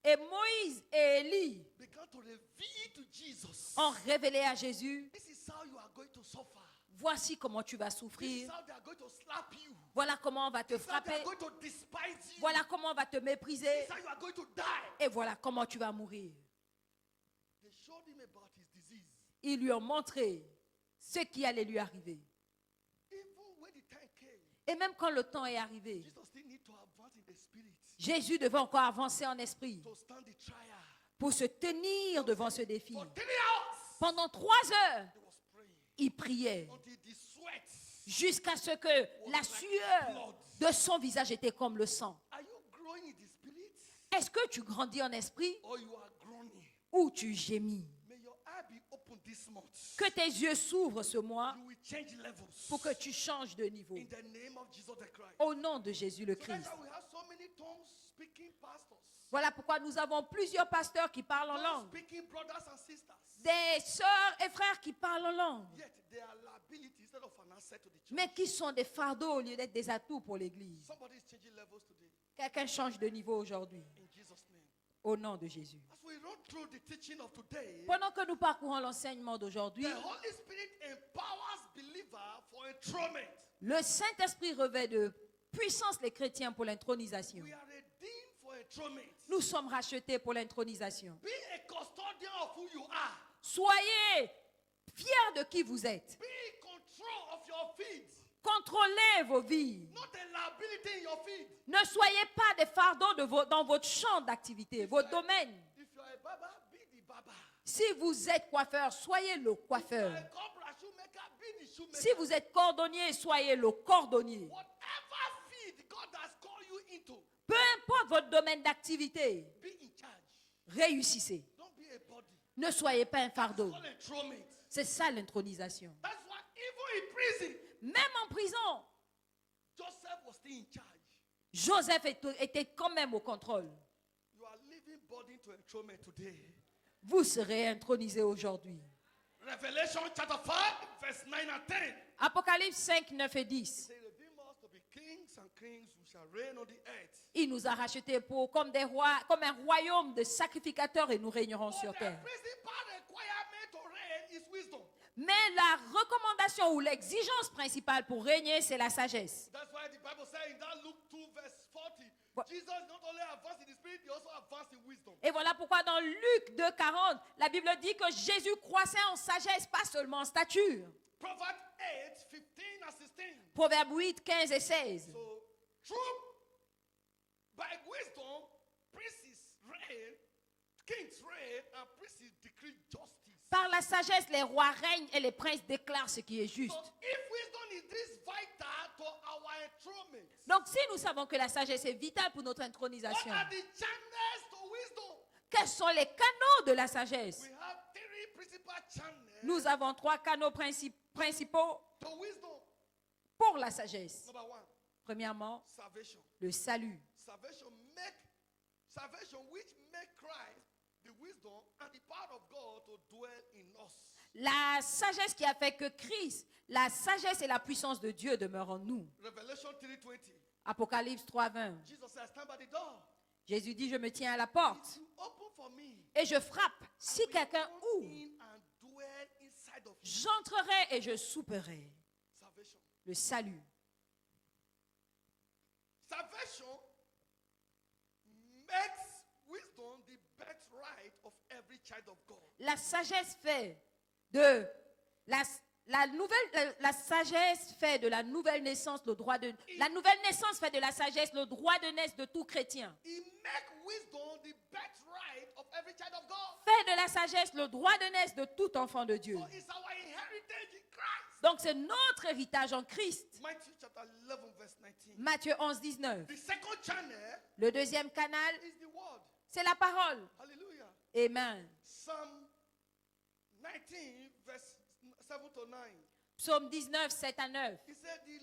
Et Moïse et Élie began to reveal to Jesus, ont révélé à Jésus, this is how you are going to suffer. voici comment tu vas This is souffrir, how they are going to slap you. voilà comment on va te This is how they frapper, are going to despise you. voilà comment on va te mépriser, This is how you are going to die. et voilà comment tu vas mourir. They showed him about his disease. Ils lui ont montré ce qui allait lui arriver. Even when the time came, Et même quand le temps est arrivé, Jesus still need to advance in the spirit Jésus devait encore avancer en esprit to stand the trial. pour se tenir devant ce défi. For 3 hours, Pendant 3 heures, he was praying il priait until the sweat. jusqu'à ce que la sueur de son visage était comme le sang. Are you growing in the spirit Est-ce que tu grandis en esprit or you are groaning? ou tu gémis? May your eye be open this month. Que tes yeux s'ouvrent ce mois You will change levels pour que tu changes de niveau. in the name of Jesus the Christ. Au nom de Jésus le So that's Christ. why we have so many tongue speaking pastors, Voilà pourquoi nous avons plusieurs pasteurs qui parlent en tongue langue. speaking brothers and sisters. Des sœurs et frères qui parlent en langue. Yet they are liability instead of an asset to the church. Mais qui sont des fardeaux au lieu d'être des atouts pour l'Église. Somebody is changing levels today Quelqu'un change de niveau aujourd'hui. in Jesus' name. Au nom de Jésus. As we run through the teaching of today, Pendant que nous parcourons l'enseignement d'aujourd'hui, the Holy Spirit empowers believer for enthronement. le Saint-Esprit revêt de puissance les chrétiens pour l'intronisation. We are redeemed for enthronement. Nous sommes rachetés pour l'intronisation. Be a custodian of who you are. Soyez fiers de qui vous êtes. Be in control of your feet. Contrôlez vos vies. Not a liability in your feet. Ne soyez pas des fardeaux dans votre champ d'activité, votre domaine. If you are a barber, be the barber. Si vous êtes coiffeur, soyez le If you are coiffeur. a cobra shoemaker, be the shoemaker. Si vous êtes cordonnier, soyez le cordonnier. Whatever field God has called you into, Peu importe votre domaine d'activité, be in charge. réussissez. Don't be a body. Ne soyez pas un fardeau. Call enthronement. C'est ça l'intronisation. That's why even in prison, Même en prison, Joseph was still in charge. Joseph était quand même au contrôle. You are living body to enthronement today. Vous serez intronisé aujourd'hui. Revelation chapter 5, verse 9 and 10. Apocalypse 5, 9 et 10. Say, redeem us to be kings and kings who shall reign on the earth. Il nous a rachetés comme des rois, comme un royaume de sacrificateurs et nous régnerons For sur the terre. principal requirement to reign is wisdom. Mais la recommandation ou l'exigence principale pour régner, c'est la sagesse. That's why the Bible says in that Luke 2, verse 40, What? Jesus not only advanced in the spirit, he also advanced in wisdom. Et voilà pourquoi dans Luc 2, 40, la Bible dit que Jésus croissait en sagesse, pas seulement en stature. Proverbs 8, 15 and 16. Proverbe 8, 15 et 16. So, true, by wisdom, princes reign, kings reign, and princes decree justice. Par la sagesse, les rois règnent et les princes déclarent ce qui est juste. So, if wisdom is this vital to our enthronement, Donc si nous savons que la sagesse est vitale pour notre what intronisation, are the channels to wisdom? quels sont les canaux de la sagesse? We have 3 principal channels Nous avons 3 canaux principaux to wisdom. pour la sagesse. Number 1, Premièrement, salvation. le salut. Salvation which make Christ the wisdom and the power of God to dwell in us. La sagesse qui a fait que Christ, la sagesse et la puissance de Dieu demeurent en nous. Revelation 3:20. Apocalypse 3:20. Jesus said, stand by the door. Jésus dit, je me tiens à la porte You open for me. et je frappe. Si quelqu'un Come ouvre, in and dwell inside of you. j'entrerai et je souperai. Salvation. Le salut. Salvation makes wisdom the birthright of every child of God. La sagesse fait de la sagesse fait de la nouvelle naissance le droit de la nouvelle naissance fait de la sagesse le droit de naissance de tout chrétien. It makes wisdom the birthright of every child of God. Fait de la sagesse le droit de naissance de tout enfant de Dieu. So it's our inheritance in Christ. Donc c'est notre héritage en Christ. Matthew chapter 11 verse 19. Matthieu 11, 19. The second channel Le deuxième canal, is the word. c'est la parole. Hallelujah. Amen. Psalm 19 verse 7 to 9. Psaume 19, 7 à 9. He said the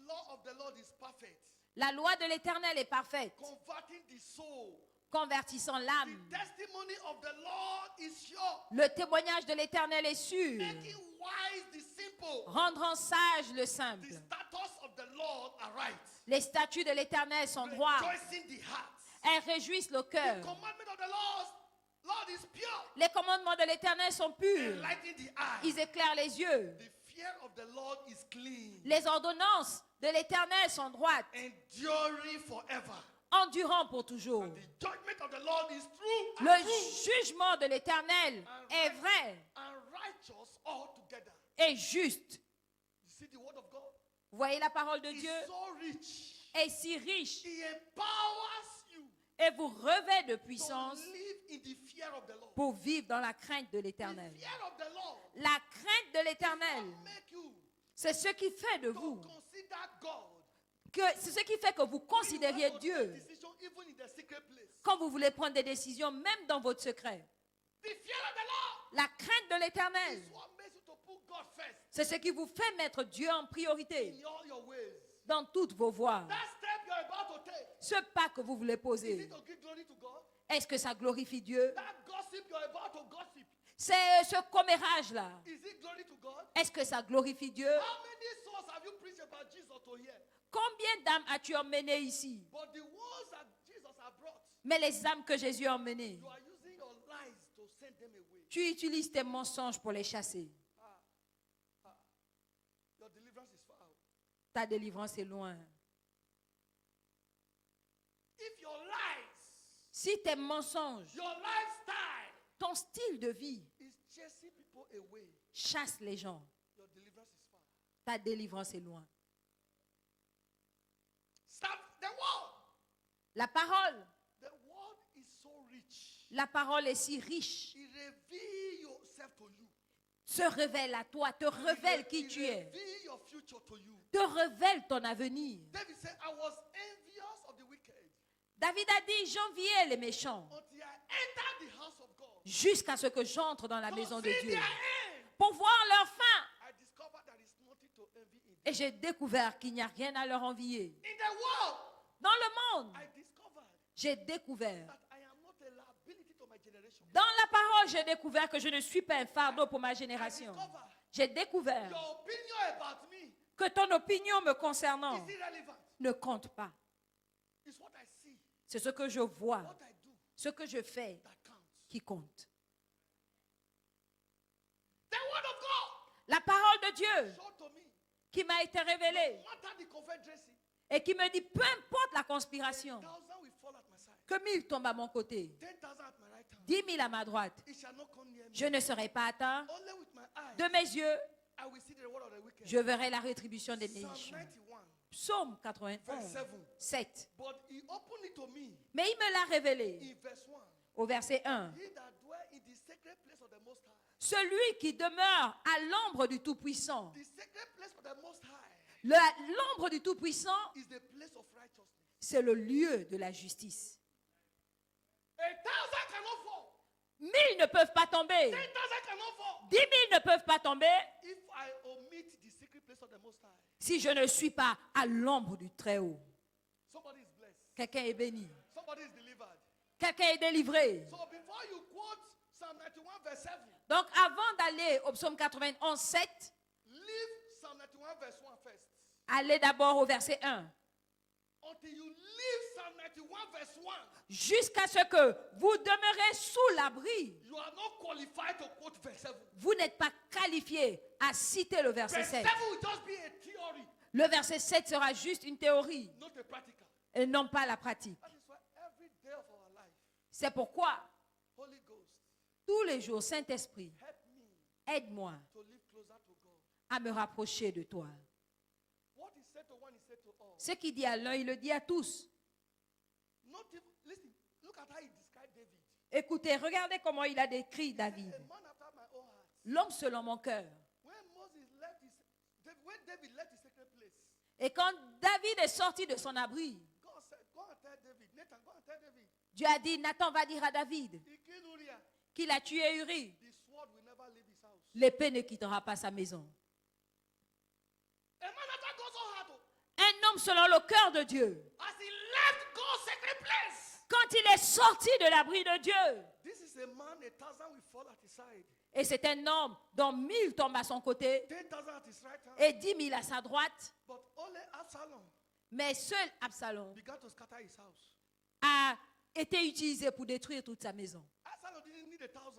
law of the Lord is perfect, La loi de l'Éternel est parfaite, converting the soul. convertissant The l'âme. testimony of the Lord is sure, Le témoignage de l'Éternel est sûr, making wise the simple. rendant sage le simple. The statutes of the Lord are right, Les statuts de l'Éternel sont droits, rejoicing the heart. Elles réjouissent le The cœur. commandment of the Lord is pure. Les commandements de l'Éternel sont purs. Enlighten the eye. Ils éclairent les yeux. The fear of the Lord is clean. Les ordonnances de l'Éternel sont droites, Enduring forever. endurant pour toujours. And the judgment of the Lord is true. And Le true. jugement de l'Éternel est vrai And righteous altogether. et juste. You see the word of God? Vous voyez la parole de It's Dieu so rich. est si riche He empowers you et vous revêt de to puissance live in the fear of the Lord. pour vivre dans la crainte de The l'Éternel. fear of the Lord La crainte de l'Éternel, will make you c'est ce qui fait de to vous, consider God. c'est ce qui fait que vous considériez When you want to Dieu take decision even in the secret place. quand vous voulez prendre des décisions, même dans votre secret. The fear of the Lord La crainte de l'Éternel, is what makes you to put God first c'est ce qui vous fait mettre Dieu en priorité in all your ways. dans toutes vos voies. That step you're about to take, Ce pas que vous voulez is it poser, to give glory to God? est-ce que ça glorifie Dieu? That gossip you're about to gossip, C'est ce commérage-là, is it glory to God? est-ce que ça glorifie Dieu? How many souls have you preached about Jesus to hear? Combien d'âmes as-tu emmenées ici? But the ones that Jesus has brought, Mais les âmes que Jésus a emmenées, you are using your lies to send them away. tu utilises tes mensonges pour les chasser. Your deliverance is far out. Ta délivrance est loin. If your lies, Si tes mensonges, your lifestyle ton style de vie is chasing people away, chasse les gens, your deliverance is far. ta délivrance est loin. Stop the word. La parole, The word is so rich. la parole est si riche, It reveals yourself to you. se révèle à toi, te révèle qui tu es, Reveal your future to you. te révèle ton avenir. David said, I was envious of the wicked David a dit, j'enviais les méchants until I entered the house of God. jusqu'à ce que j'entre dans la To maison de see Dieu their end. pour voir leur fin. I discovered there is nothing to envy in them. Et j'ai découvert qu'il n'y a rien à leur envier. In the world, Dans le monde, I discovered j'ai découvert. that I am not a liability to my generation. Dans la parole, j'ai découvert que je ne suis pas un fardeau pour ma I génération. discovered J'ai découvert your opinion about me que ton opinion me concernant is irrelevant. ne compte pas. It's what I see, C'est ce que je vois, what I do ce que je fais that counts. qui compte. The word of God La parole de Dieu showed to me. qui m'a été révélée No matter the confederacy, et qui me dit, peu importe la conspiration, 1,000 will fall at my side. que 1000 tombent à mon côté, 10,000 at my right hand. 10 000 à ma droite, It shall not come near me. je ne serai pas atteint. Only with my eyes De mes yeux, I will see the reward of the wicked. je verrai la rétribution des Psalm méchants. 91, Psaume verse 91, 7. 7. But he opened it to me Mais il me l'a révélé in verse 1. au verset 1. He that dwell in the sacred place of the Most High. Celui qui demeure à l'ombre du Tout-Puissant. The sacred place of the Most High L'ombre du Tout-Puissant, is the place of righteousness. c'est le lieu de la justice. 1,000 cannot fall. 1000 ne peuvent pas tomber. 10,000 cannot fall. 10 000 ne peuvent pas tomber If I omit the secret place of the Most High, si je ne suis pas à l'ombre du Très-Haut. somebody is blessed. Quelqu'un est béni. Somebody is delivered. Quelqu'un est délivré. So before you quote Psalm 91 verse 7, Donc avant d'aller au psaume 91, 7, leave Psalm 91 verse 1 first. allez d'abord au verset 1. Until you leave Psalm 91 verse 1, Jusqu'à ce que vous demeurez sous l'abri. you are not qualified to quote verse 7. Vous n'êtes pas qualifié à citer le verset Verse 7. 7 will just be a theory, Le verset 7 sera juste une théorie not a practical. et non pas la pratique. That is why every day of our life, C'est pourquoi Holy Ghost, tous les jours, Saint-Esprit, help me aide-moi to live closer to God. à me rapprocher de toi. What he said to one, he said to all. Ce qu'il dit à l'un, il le dit à tous. Not even, listen, look at how he described David. Écoutez, regardez comment il a décrit David. A man after my own heart. L'homme selon mon cœur. When David left his sacred place, Et quand David est sorti de son abri, God said, go and tell David, Nathan, go and tell David, Dieu a dit, Nathan va dire à David he killed Uriah. qu'il a tué Uri. The sword will never leave his house. L'épée ne quittera pas sa maison. A man after God's own heart, Un homme selon le cœur de Dieu. as he left God's sacred place. Quand il est sorti de l'abri de Dieu, This is a man, 1,000 will fall at his side. et c'est un homme dont 1000 tombent à son côté 10,000 at his right hand. et 10 000 à sa droite, But only Absalom mais seul Absalom began to scatter his house. a été utilisé pour détruire toute sa maison. Absalom didn't need 1,000.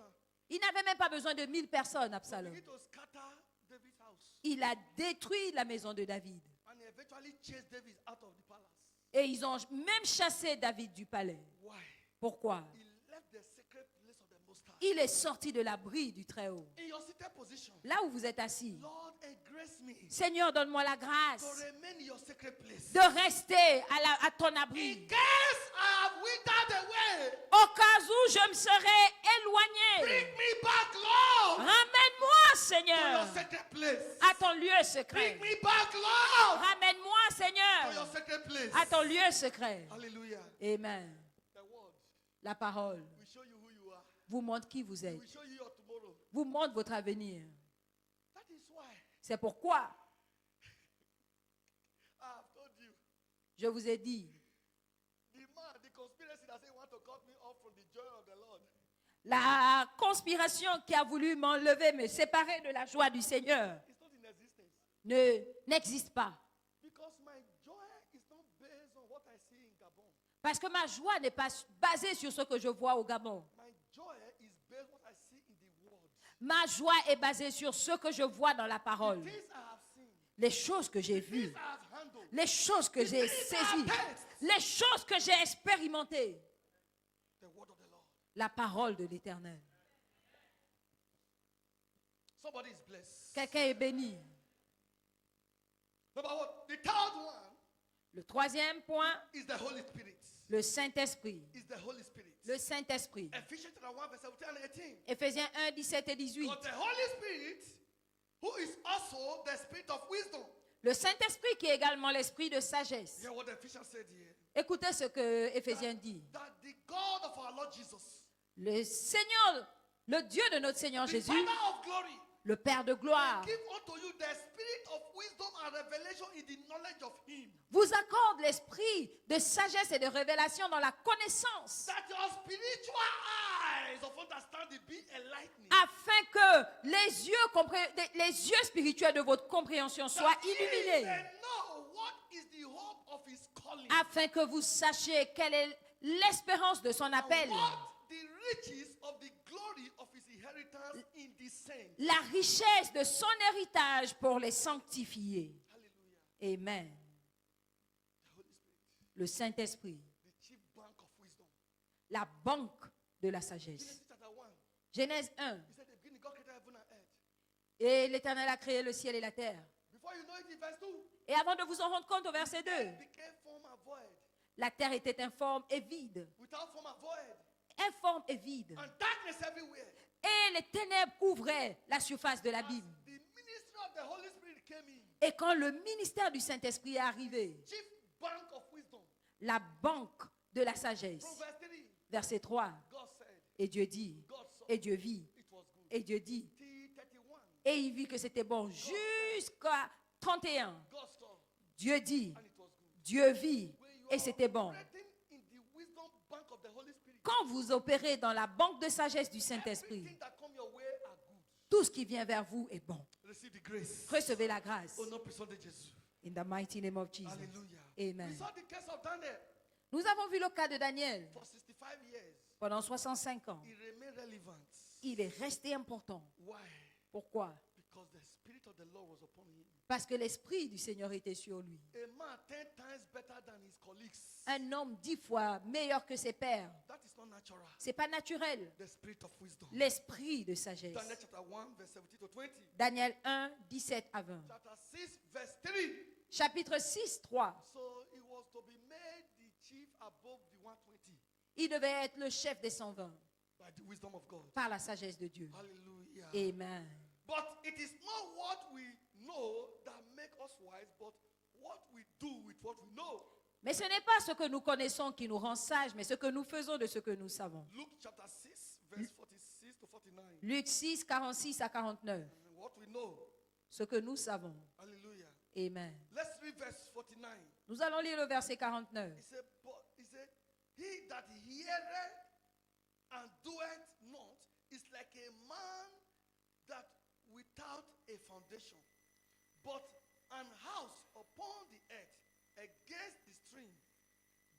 Il n'avait même pas besoin de 1000 personnes, He Absalom. began to scatter David's house. Il a détruit la maison de David. And he eventually chased David out of the palace. Et ils ont même chassé David du palais. Why? Pourquoi? He left the secret place of the Most High. Il est sorti de l'abri du Très-Haut. In your seated position, Là où vous êtes assis. Lord, engrace me Seigneur, donne-moi la to grâce remain in your secret place. de rester à ton In abri. case I have withered away, Au cas où je me serais éloigné. bring me back, Lord, Ramène-moi, to Seigneur, your secret place. à ton lieu secret. Bring me back, Lord, Ramène-moi, to your Seigneur, secret place. à ton lieu secret. Hallelujah. Amen. The word La parole will show you who you are. vous montre qui vous It êtes, will show you your tomorrow. vous montre votre avenir. That is why C'est pourquoi I have told you. je vous ai dit, The conspiracy that say want to cut me off from the joy of the Lord. la conspiration qui a voulu m'enlever, me séparer de la joie du Seigneur, It's not in existence. n'existe pas. Because my joy is not based on what I see in Gabon. Parce que ma joie n'est pas basée sur ce que je vois au Gabon. My joy is based on what I see in the world. Ma joie est basée sur ce que je vois dans la parole. Things I have seen. Les choses que j'ai vues, Things I have handled. les choses que j'ai saisies, les choses que j'ai expérimentées. The word of the Lord. La parole de l'Éternel. Somebody is blessed. Quelqu'un est béni. Number one. The third one Le troisième point, is the Holy Spirit. le Saint-Esprit. Is the Holy Spirit. Le Saint-Esprit. Ephesians chapter 1 verse 17 and 18. Éphésiens 1, 17 et 18. But the Holy Spirit, who is also the Spirit of wisdom. Le Saint-Esprit qui est également l'Esprit de sagesse. Hear what Ephesians said here. Écoutez ce que Éphésiens dit. That the God of our Lord Jesus, Le Seigneur, le Dieu de notre Seigneur the Jésus, Father of glory, le Père de gloire, give unto you the spirit of wisdom and revelation in the knowledge of Him. vous accorde l'esprit de sagesse et de révélation dans la connaissance, That your spiritual eyes of understanding be enlightened. afin que les yeux spirituels de votre compréhension soient That ye illuminés, may know what is the hope of His calling. afin que vous sachiez quelle est l'espérance de son And appel, what the riches of the glory of His inheritance in the saints. la richesse de son héritage pour les sanctifiés. Hallelujah. Amen. The Holy Spirit, Le Saint-Esprit, the chief bank of wisdom. la banque de la sagesse. Genesis chapter 1. Genèse 1. He said, the beginning, God created heaven and earth. Et l'Éternel a créé le ciel et la terre. Before you know it, in verse 2, Et avant de vous en rendre compte, au verset 2, earth became form and void. la terre était informe et vide. Without form and void. Informe et vide. And darkness everywhere. Et les ténèbres couvraient la surface de l'abîme. As the ministry of the Holy Spirit came in, Et quand le ministère du Saint-Esprit est arrivé, chief bank of wisdom. la banque de la sagesse, From verse 3, verset 3, God said, et Dieu dit, God saw, et Dieu vit, it was good. et Dieu dit, T31, et il vit que c'était bon jusqu'à 31. God saw, Dieu dit, and it was good. Dieu vit, When you et are c'était bon. operating in the wisdom bank of the Holy Spirit, Quand vous opérez dans la banque de sagesse du Saint-Esprit, everything that come your way are good. tout ce qui vient vers vous est bon. Receive the grace. Recevez la grâce. Au nom puissant de Jésus. In the mighty name of Jesus. Hallelujah. Amen. We saw the case of Daniel. Nous avons vu le cas de Daniel. For 65 years, Pendant 65 ans, he remained relevant. il est resté important. Why? Pourquoi? Because the Spirit of the Lord was upon him. Parce que l'Esprit du Seigneur était sur lui. A man 10 times better than his colleagues. Un homme 10 fois meilleur que ses pères. That is not natural. C'est pas naturel. The Spirit of wisdom. L'Esprit de sagesse. Daniel chapter 1, verse 17 to 20. Daniel 1, 17 à 20. Chapter 6, verse 3. Chapitre 6, 3. So he was to be made the chief above the 120 Il devait être le chef des 120 by the wisdom of God. par la sagesse de Dieu. Hallelujah. Amen. But it is not what we know that make us wise, but what we do with what we know. Mais ce n'est pas ce que nous connaissons qui nous rend sages, mais ce que nous faisons de ce que nous savons. Luke chapter 6, verse 46 to 49. Luc 6, 46 à 49. And what we know. Ce que nous savons. Hallelujah. Amen. Let's read verse 49. Nous allons lire le verset 49. He said, he that heareth and doeth not is like a man that without a foundation, but an house upon the earth against the stream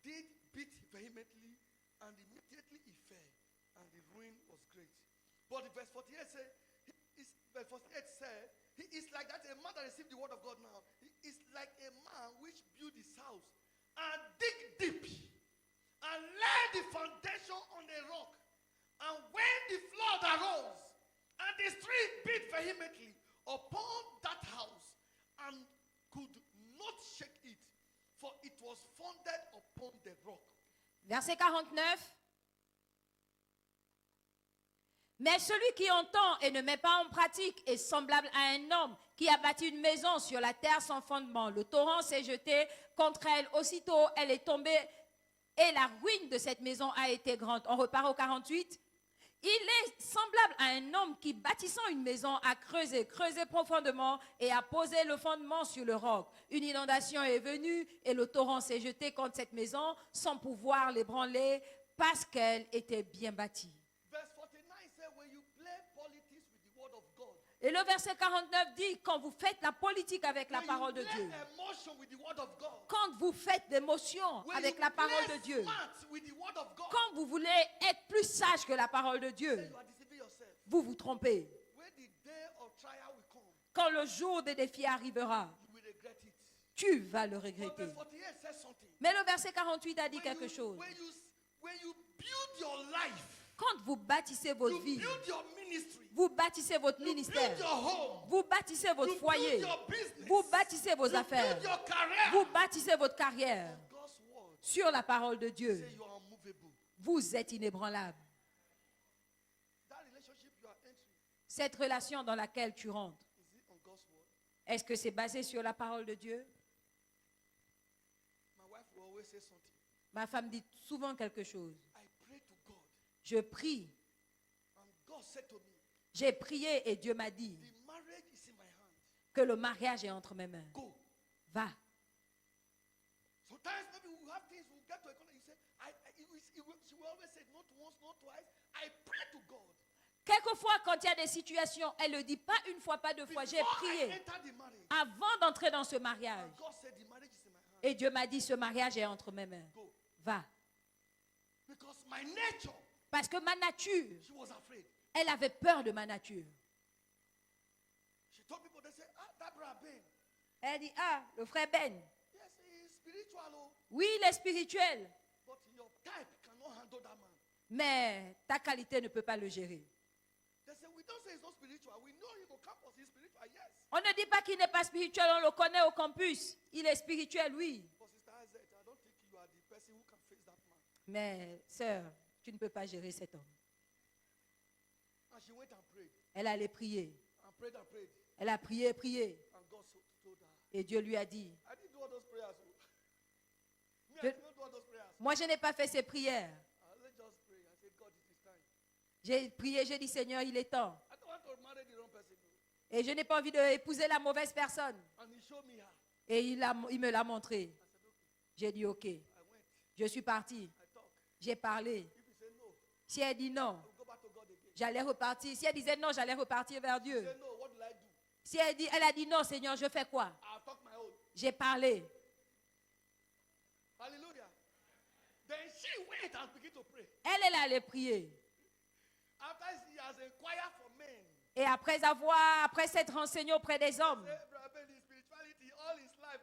did beat vehemently, And immediately he fell, and the ruin was great. But the verse 48 said, verse 48 said, he is like that a man that received the word of God now. He is like a man which built his house and dig deep and laid the foundation on a rock. And when the flood arose and the stream beat vehemently upon that house and could not shake it, for it was founded upon the rock. Verset 49. Mais celui qui entend et ne met pas en pratique est semblable à un homme qui a bâti une maison sur la terre sans fondement. Le torrent s'est jeté contre elle. Aussitôt, elle est tombée et la ruine de cette maison a été grande. On repart au 48. Il est semblable à un homme qui, bâtissant une maison, a creusé profondément et a posé le fondement sur le roc. Une inondation est venue et le torrent s'est jeté contre cette maison sans pouvoir l'ébranler parce qu'elle était bien bâtie. Verse 49 says, when you play politics with the word of God, Et le verset 49 dit, quand vous faites la politique avec la when parole de you play Dieu, emotion with the word of God, quand vous faites des motions when avec you la parole play de Dieu, smart with the word of God, quand vous voulez être plus sage que la parole de then Dieu, you are deceiving yourself. vous vous trompez. When the day of trial will come, Quand le jour des défis arrivera, you will regret it. tu vas le But regretter. verse 48 says something. Mais le verset 48 a dit When quelque you- chose. when you build your life, Quand vous bâtissez votre you vie, build your ministry, vous bâtissez votre you ministère, build your home, vous bâtissez votre you foyer, build your business, vous bâtissez vos you affaires, build your career. vous bâtissez votre carrière God's word sur la parole de Dieu. say you are unmovable. Vous êtes inébranlable. That relationship you are entering, Cette relation dans laquelle tu rentres, is it on God's word? est-ce que c'est basé sur la parole de Dieu? My wife will always say something. Ma femme dit souvent quelque chose. I pray to God, Je prie. and God said to me, J'ai prié et Dieu m'a dit the marriage is in my hand. que le mariage est entre mes mains. Go. Va. Sometimes maybe we have things, we get to a corner, you say, she will always say, not once, not twice. I pray to God. Quelquefois, quand il y a des situations, elle ne le dit pas une fois, pas deux fois. J'ai Before I prié enter the marriage, avant d'entrer dans ce mariage. and God said the marriage is in my hand. Et Dieu m'a dit, ce mariage est entre mes mains. Go. Va. Because my nature, Parce que ma nature, she was afraid. elle avait peur de ma nature. She told people, they say, that brother Ben, Elle dit, ah, le frère Ben, yes, he is spiritual, oh, oui, il est spirituel, but your type cannot handle that man. mais ta qualité ne peut pas le gérer. They say, we don't say he's not spiritual. We know him on campus, he's spiritual, yes. On ne dit pas qu'il n'est pas spirituel, on le connaît au campus. Il est spirituel, oui. But Sister Isaac, I don't think you are the person who can face that man. Mais, sœur, tu ne peux pas gérer cet homme. And she went and prayed, Elle allait prier. and prayed, and prayed. Elle a prié, prié. And God told her, Et Dieu lui a dit, I didn't do all those prayers. Oh. Me, I Je- did not do all those prayers. moi je n'ai pas fait ces prières. Let's just pray. I said, God, it is time. J'ai prié, j'ai dit, Seigneur, il est temps. I don't want to marry the wrong person. Oh. Et je n'ai pas envie d'épouser la mauvaise personne. And he showed me her. Et il me l'a montré. I said, okay. J'ai dit, ok. I went. Je suis parti. I talked. J'ai parlé. If he said no, Si elle dit non, I will go back to God again. j'allais repartir. Si elle disait non, j'allais repartir vers He Dieu. said no, what will I do? Si elle a dit non, Seigneur, je fais quoi? I'll talk my own. J'ai parlé. Hallelujah. Then she went and began to pray. Elle est allée prier. After she has inquired for men, Et après s'être renseignée auprès des hommes, say, Brother Ben, his spirituality all his life.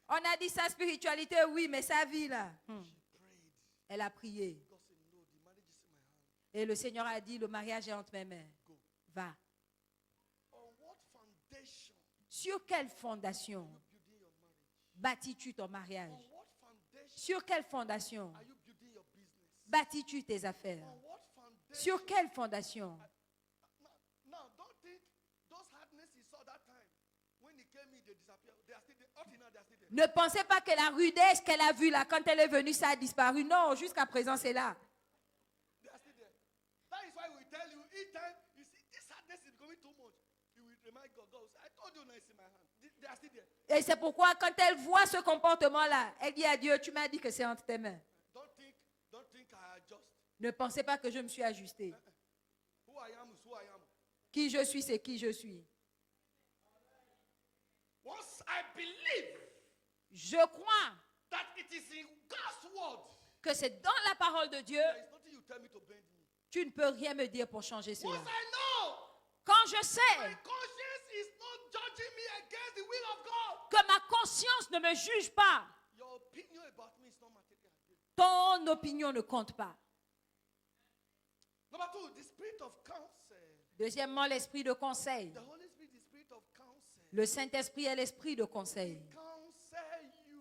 on a dit sa spiritualité, oui, mais sa vie là. She prayed. Elle a prié. God said, no, the marriage is in my hand. Et le Seigneur a dit, le mariage est entre mes mains. Go. Va. On what foundation Sur quelle fondation are you building your marriage? bâtis-tu ton mariage? On what foundation Sur quelle fondation are you building your business? bâtis-tu tes affaires? On what foundation? Sur quelle fondation? Now, don't think those hardness he saw that time when he came in, they disappeared. They are still there. Up till now, they are still there. Ne pensez pas que la rudesse qu'elle a vue là, quand elle est venue, ça a disparu. Non, jusqu'à présent, c'est là. They are still there. That is why we tell you each time you see this hardness is becoming too much. You will remind God, God, I told you now it's in my hand. They are still there. Et c'est pourquoi, quand elle voit ce comportement-là, elle dit à Dieu, tu m'as dit que c'est entre tes mains. Don't think I adjust. Ne pensez pas que je me suis ajustée. Who I am is who I am. Qui je suis, c'est qui je suis. Once I believe Je crois that it is in God's word que c'est dans la parole de Dieu, there is nothing you tell me to bend me. tu ne peux rien me dire pour changer cela. Once I know Quand je my sais conscience is not judging me against the will of God, que ma conscience ne me juge pas, your opinion about me is not material again. ton opinion ne compte pas. Number two, the spirit of counsel. Deuxièmement, l'esprit de conseil. The Holy Spirit is the spirit of counsel. Le Saint-Esprit est l'esprit de conseil Counsel you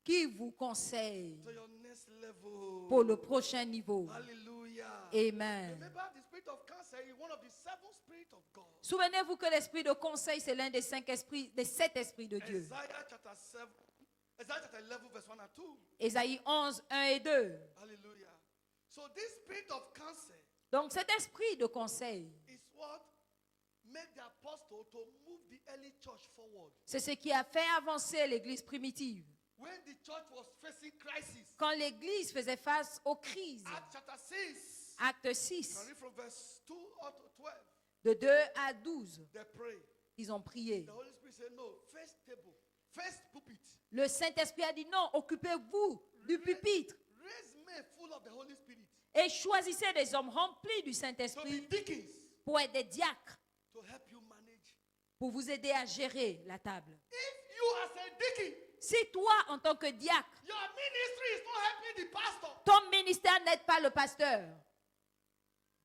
qui vous conseille to your next level. pour le prochain niveau. Hallelujah. Amen. Remember, the spirit of counsel is one of the seven spirits of God. Souvenez-vous que l'esprit de conseil, c'est l'un des 5 esprits, des 7 esprits de Dieu. Isaiah chapter 7, Isaiah chapter 11, verse 1 and 2. Ésaïe 11, 1 et 2. Hallelujah. So this spirit of counsel Donc cet esprit de conseil, is what made the apostle to move the early church forward. c'est ce qui a fait avancer l'église primitive. When the church was facing crisis, Quand l'église faisait face aux crises, Acts chapter 6, acte can 6, read from verse 2 up to 12, de 2 à 12, they pray. ils ont prié. The Holy Spirit said, no, first table, first pulpit. Le Saint-Esprit a dit non, occupez-vous du pupitre Raise men full of the Holy Spirit et choisissez des hommes remplis du to be Saint-Esprit deacons pour être des diacres, to help you manage. pour vous aider à gérer la table. If you as a deacon, Si toi, en tant que diacre, your ministry is not helping the pastor, ton ministère n'aide pas le pasteur,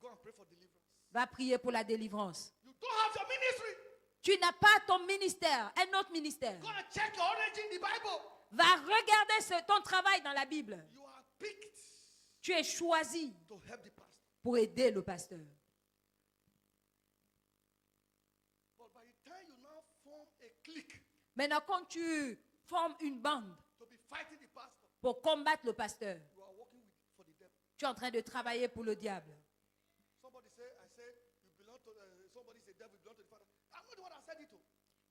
go and pray for deliverance. va prier pour la délivrance. You don't have your ministry, Tu n'as pas ton ministère, un autre ministère. go and check your origin in the Bible. Va regarder ton travail dans la Bible. You are picked Tu es choisi to help the pastor. pour aider le pasteur. But by the time you now form a clique Maintenant, quand tu formes une bande to be fighting the pastor, pour combattre le pasteur, you are working for the devil. tu es en train de travailler pour le diable. Somebody say, I said, you belong to, somebody say, devil, you belong to the father. I'm not the one that said it.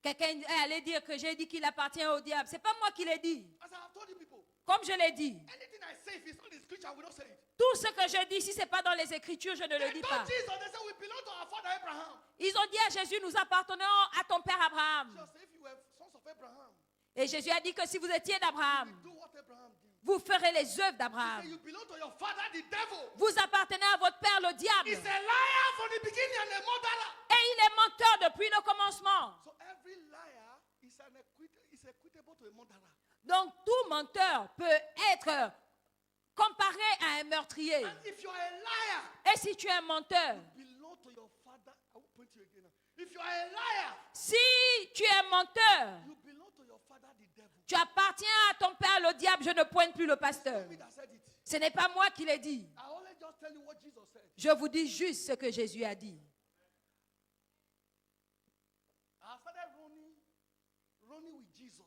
Quelqu'un est allé dire que j'ai dit qu'il appartient au diable. Ce n'est pas moi qui l'ai dit. As I have told you people, Comme je l'ai dit, anything I say, if it's not in scripture, we don't say it. tout ce que je dis, si ce n'est pas dans les Écritures, je ne le They dis told pas. Jesus, they said, we belong to our father Abraham. Ils ont dit à Jésus, nous appartenons à ton père Abraham. Jesus said, if you were sons of Abraham, Et Jésus a dit que si vous étiez d'Abraham, do what Abraham did. vous ferez les œuvres He said, d'Abraham. you belong to your father, the devil. Vous appartenez à votre père, le diable. He's a liar from the beginning and a murderer. Et il est menteur depuis le commencement. So every liar is equitable to a murderer. Donc tout menteur peut être comparé à un meurtrier. And if you are a liar, Et si tu es un menteur, you belong to your father. I will point to you again now. If you are a liar, si tu es un menteur, you belong to your father, the devil. tu appartiens à ton père, le diable. Je ne pointe plus le pasteur. It's not me that said it. Ce n'est pas moi qui l'ai dit. I only just tell you what Jesus said. Je vous dis juste ce que Jésus a dit. I started running with Jesus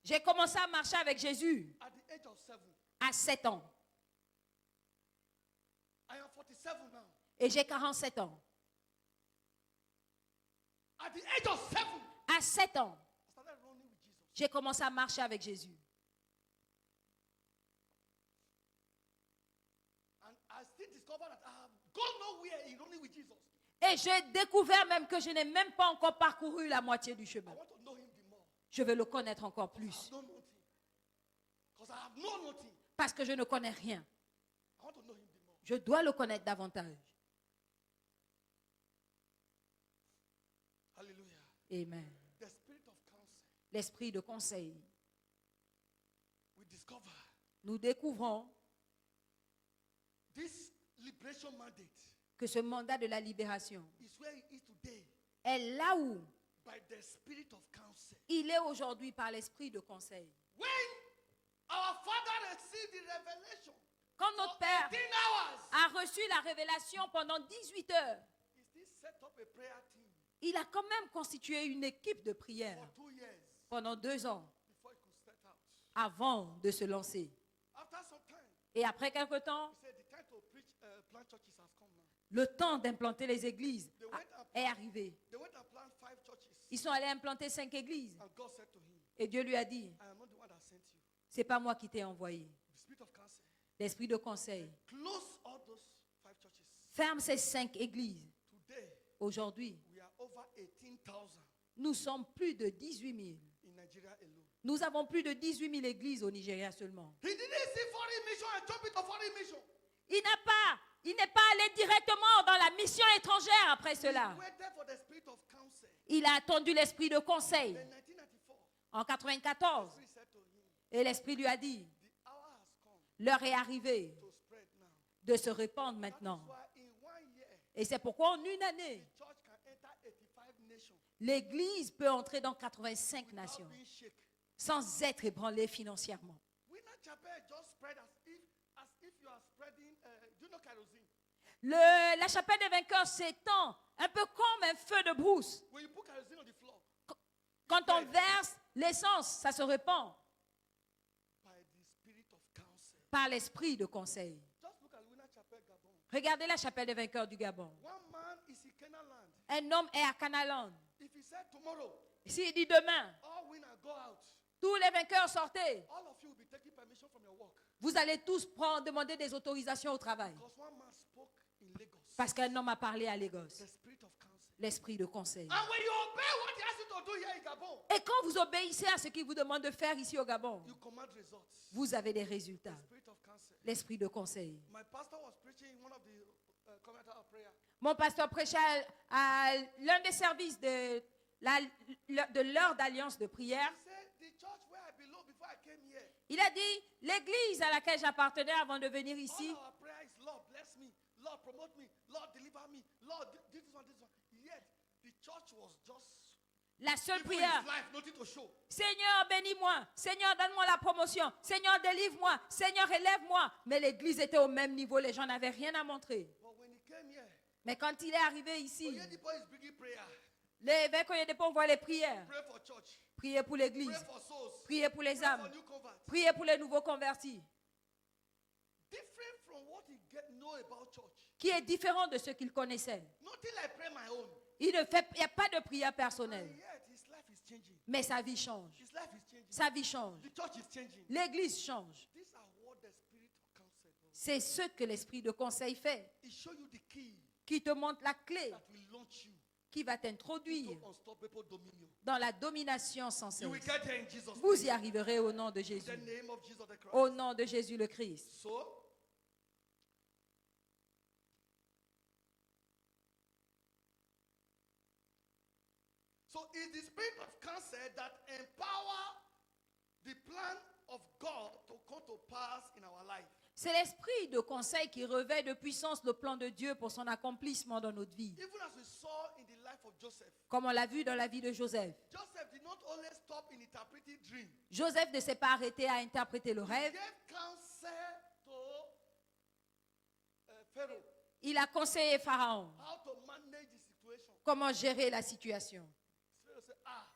J'ai commencé à marcher avec Jésus at the age of 7. à 7 ans. I am 47 now. Et j'ai 47 ans. At the age of 7, À 7 ans, I started running with Jesus. j'ai commencé à marcher avec Jésus. And I still discovered that I have gone nowhere in running with Jesus. Et j'ai découvert même que je n'ai même pas encore parcouru la moitié du I chemin. want to know him the more. Je veux le connaître encore I plus. have known nothing. Because I have known nothing. Parce que je ne connais rien. I want to know him the more. Je dois le connaître davantage. Hallelujah. Amen. The spirit of counsel. L'esprit de conseil. We discover Nous découvrons this liberation mandate que ce mandat de la libération is where it is today est là où by the spirit of counsel. il est aujourd'hui par l'esprit de conseil. When our father received the revelation Quand notre Père 18 hours, a reçu la révélation pendant 18 heures, he still set up a prayer team il a quand même constitué une équipe de prière for 2 years pendant 2 ans before he could set out. avant de se lancer. After some time, Et après quelque temps, he said the time to preach, plant churches has come now. le temps d'implanter les églises They went and est arrivé. They went and planted 5 churches. Ils sont allés implanter 5 églises. And God said to him, Et Dieu lui a dit, I am not the one that sent you. c'est pas moi qui t'ai envoyé. The spirit of counsel. L'esprit de conseil. Close all those 5 churches. Ferme ces 5 églises. Today, Aujourd'hui, we are over 18,000 nous sommes plus de 18 000. in Nigeria alone. Nous avons plus de 18 000 églises au Nigeria seulement. He didn't see foreign mission and jump into foreign n'est pas allé directement dans la mission étrangère après cela. He waited for the spirit of counsel. Il a attendu l'esprit de conseil. Then 1994, En 94, the spirit said to him, et l'esprit lui a dit, the hour has come l'heure est arrivée to spread now. de se répandre That is maintenant. why in 1 year, Et c'est pourquoi en une année, the church can enter 85 nations l'Église peut entrer dans 85 without nations being shaken. sans être ébranlée financièrement. Winner Chapel just spread as if you are spreading, do you know kerosene? La chapelle des vainqueurs s'étend un peu comme un feu de brousse. When you put kerosene on the floor, Quand on verse l'essence, ça se répand by the spirit of counsel. par l'esprit de conseil. Just look at Winner Chapel Gabon. Regardez la chapelle des vainqueurs du Gabon. One man is in Canaan land. Un homme est à Canaland. If he said tomorrow, S'il dit demain, all winners go out, tous les vainqueurs sortez, all of you will be taking permission from your work. vous allez tous demander des autorisations au travail. Because one man spoke in Lagos. Parce qu'un homme a parlé à Lagos. The spirit of counsel. L'esprit de conseil. And when you obey what he asks you to do here in Gabon, Et quand vous obéissez à ce qu'il vous demande de faire ici au Gabon, you command results. vous avez des résultats. The spirit of counsel. L'esprit de conseil. My pastor was preaching in one of the commentaries of prayer. Mon pasteur prêchait à l'un des services de l'heure d'alliance de prière. He said, the church where I belong before I came here, Il a dit, l'église à laquelle j'appartenais avant de venir ici, all our prayer is, Lord, bless me. Lord, promote me. Lord, deliver me. Lord, this one, this one. Yet, the church was just la seule people in prière, his life, nothing to show. Seigneur, bénis-moi. Seigneur, donne-moi la promotion. Seigneur, délivre-moi. Seigneur, élève-moi. Mais l'église était au même niveau. Les gens n'avaient rien à montrer. But when he came here, Mais quand il est arrivé ici, Oyedipo is bringing prayer. les Vekoyedepo, on voit les prières. Pray for church. Priez pour Pray l'église. for souls. Priez pour les Pray for âmes. new converts. Priez pour les nouveaux convertis. Different from what he know about church. Qui est différent de ce qu'il connaissait. Nothing like pray my own. Il n'y a pas de prière And personnelle. yet, his life is changing. Mais sa vie change. His life is changing. Sa vie change. The church is changing. These L'église change. are what the spirit of counsel does. C'est ce que l'esprit de conseil fait. It shows you the key Qui te montre la clé. that will launch you Qui va t'introduire into unstoppable dominion. dans la domination sans cesse. You will get there in Jesus' Vous name. y arriverez au nom de In the Jésus. name of Jesus the Christ. Au nom de Jésus le Christ. So it's the spirit of counsel that empower the plan of God to come to pass in our life. C'est l'esprit de conseil qui revêt de puissance le plan de Dieu pour son accomplissement dans notre vie. Even as we saw in the life of Joseph. Comme on l'a vu dans la vie de Joseph. Joseph did not only stop in interpreting dreams. Joseph ne s'est pas arrêté à interpréter le He rêve. gave counsel to Pharaoh Il a conseillé Pharaon how to manage the situation. comment gérer la situation. Pharaoh said, ah,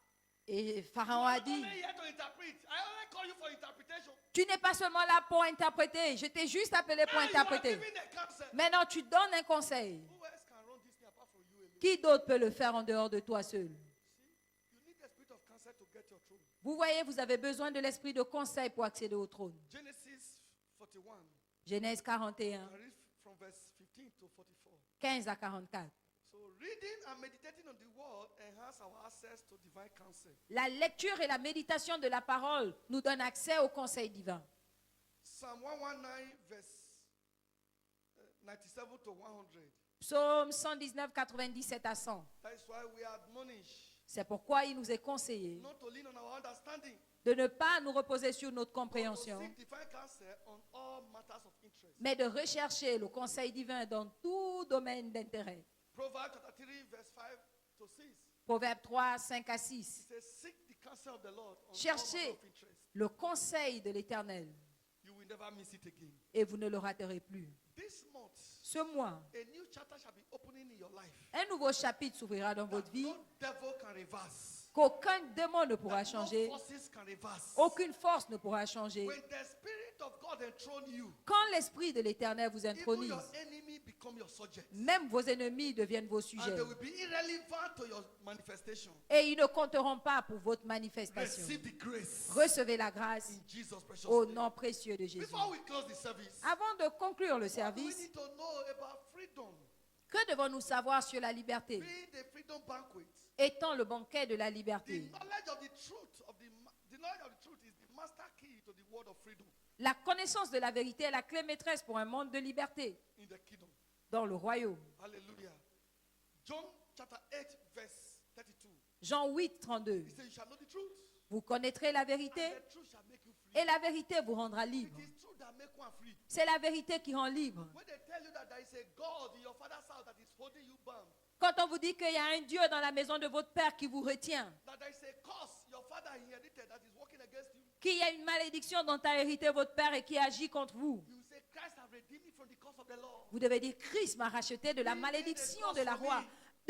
Et Pharaon a dit, I'm only here to interpret. I only call you for interpretation. tu n'es pas seulement là pour interpréter, je t'ai juste appelé pour Now you are interpréter. giving a counsel. Maintenant, tu donnes un conseil. Who else can run this thing apart from you alone? Qui d'autre peut le faire en dehors de toi seul? See, you need the spirit of counsel to get your throne. Vous voyez, vous avez besoin de l'esprit de conseil pour accéder au trône. Genesis 41. Genèse 41, I read from verse 15 to 44. 15 à 44. So reading and meditating on the word enhance our access to divine counsel. La lecture et la méditation de la parole nous donnent accès au conseil divin. Psalm 119 verse 97 to 100. Psaume 119, 97 à 100. That is why we are admonished C'est pourquoi il nous est conseillé not to lean on our understanding, de ne pas nous reposer sur notre but to compréhension, seek divine counsel on all matters of interest. mais de rechercher le conseil divin dans tout domaine d'intérêt. Proverbs chapter 3 verse 5 to 6. Proverbe 3, 5 à It 6. says, seek the counsel of the Lord on all Cherchez matters of interest. le conseil de l'Éternel You will never miss it again. et vous ne le raterez plus. This month, Ce mois, a new chapter shall be opening in your life. un nouveau chapitre s'ouvrira dans votre That vie no devil can reverse. qu'aucun démon ne pourra That no changer, forces can reverse. aucune force ne pourra changer. When the spirit of God enthrone you, Quand l'Esprit de l'Éternel vous even intronise, your enemy become your subject. même vos ennemis deviennent vos And sujets they will be irrelevant to your manifestation. et ils ne compteront pas pour votre manifestation. Receive the grace Recevez la grâce in Jesus' precious au name. nom précieux de Jésus. Before we close the service, Avant de conclure le what do we service, need to know about freedom? que devons-nous savoir sur la liberté? Being the freedom banquet. Étant le banquet de la The liberté. knowledge of the truth the knowledge of the truth is the master key to the word of freedom La connaissance de la vérité est la clé maîtresse pour un monde de liberté. in the kingdom. dans le royaume. Hallelujah. John chapter 8, verse 32. Jean 8, 32. He said, you shall know the truth. Vous connaîtrez la And vérité the truth shall make you free. et la vérité vous rendra It libre. is truth that make one free. C'est la vérité qui rend libre. When they tell you that there is a God in your father's house that is holding you bound, Quand on vous dit qu'il y a un Dieu dans la maison de votre père qui vous retient, that there is a curse your father inherited that is working against you, qu'il y a une malédiction dont a hérité votre père et qui agit contre vous, you say, Christ have redeemed me from the curse of the law. vous devez dire, Christ m'a racheté de la malédiction de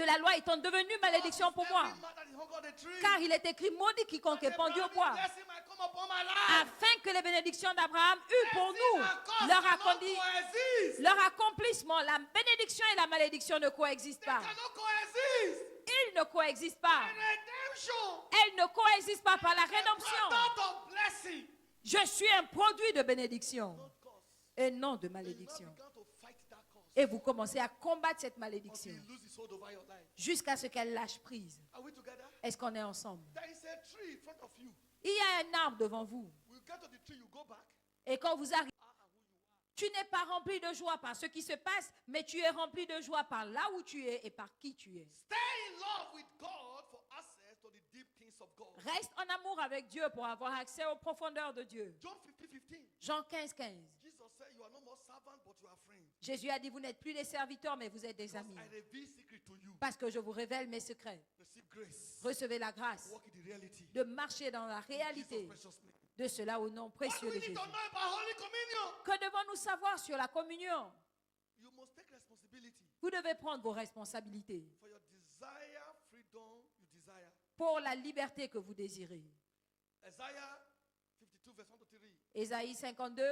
la loi étant devenu malédiction pour moi. Every man that is hung on the tree, Car il est écrit, maudit quiconque est pendu au bois, blessing might come upon my life. afin que les bénédictions d'Abraham eurent pour nous Blessing and curse leur, cannot coexist. leur accomplissement. La bénédiction et la malédiction ne coexistent They pas. cannot coexist. Ils ne coexistent pas. Redemption. Elles ne coexistent pas par la rédemption. Product of blessing. Je suis un produit de bénédiction Not curse. et non de And you now malédiction. began to fight that curse Et vous commencez à combattre cette until malédiction you lose its hold over your life. jusqu'à ce qu'elle lâche prise. Are we together? Est-ce qu'on est ensemble? There is a tree in front of you. Il y a un arbre devant vous. You get to the tree, you go back. Et quand vous arrivez, And who you are. tu n'es pas rempli de joie par ce qui se passe, mais tu es rempli de joie par là où tu es et par qui tu es. Stay in love with God for access to the deep things of God. Reste en amour avec Dieu pour avoir accès aux profondeurs de Dieu. John 15:15. Jean 15, 15. Jesus said, you are no more servant, but you are friends. Jésus a dit, vous n'êtes plus des serviteurs, mais vous êtes des Because amis. I reveal secret to you. Parce que je vous révèle mes secrets. Receive grace. Recevez la grâce Walk in the reality. de marcher dans la In réalité Jesus' precious name. de cela au nom What do précieux we de need Jésus. to know about Holy Communion? Que devons-nous savoir sur la communion? You must take responsibility Vous devez prendre vos responsabilités for your desire, freedom you desire. pour la liberté que vous désirez. Isaiah 52 verse 1 to 3. Ésaïe 52,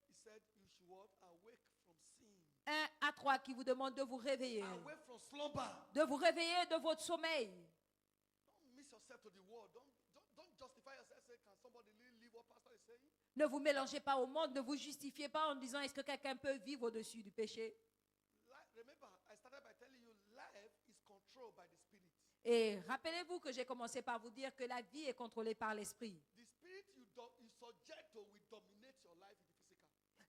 He said, you should what? Awake from sin. 1 à 3 qui vous demande de vous réveiller. Awake from slumber. De vous réveiller de votre sommeil. Don't miss yourself to the world. Don't justify yourself. Say, can somebody live what pastor is saying? Ne vous mélangez pas au monde, ne vous justifiez pas en disant est-ce que quelqu'un peut vivre au-dessus du péché. Remember, I started by telling you life is controlled by the spirit. Et rappelez-vous que j'ai commencé par vous dire que la vie est contrôlée par l'esprit. The spirit you subject to will dominate your life in the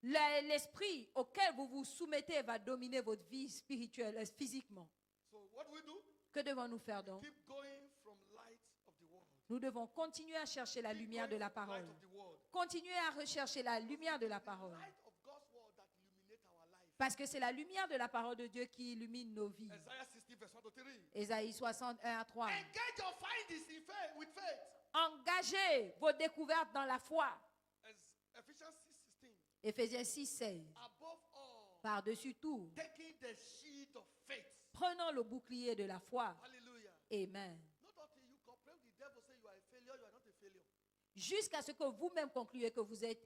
physical. L'esprit auquel vous vous soumettez va dominer votre vie spirituelle, physiquement. So what do we do? Que devons-nous faire donc? Keep going from light of the world. Nous devons continuer à chercher la Keep lumière going de la from parole. light of the world. Continuer à rechercher la lumière de la parole. Light of God's word that illuminate our life. Parce que c'est la lumière de la parole de Dieu qui illumine nos vies. Isaiah 60 verse 1 to 3. Ésaïe 61 à 3. Engage your findings in faith, with faith. Engagez vos découvertes dans la foi. Ephesians 6:16. Éphésiens 6, 16. Above all, Par-dessus tout, taking the shield of faith. prenons le bouclier de la foi. Hallelujah. Amen. Not until you cooperate with the devil, say you are a failure, you are not a failure. Jusqu'à ce que vous-même concluez que vous êtes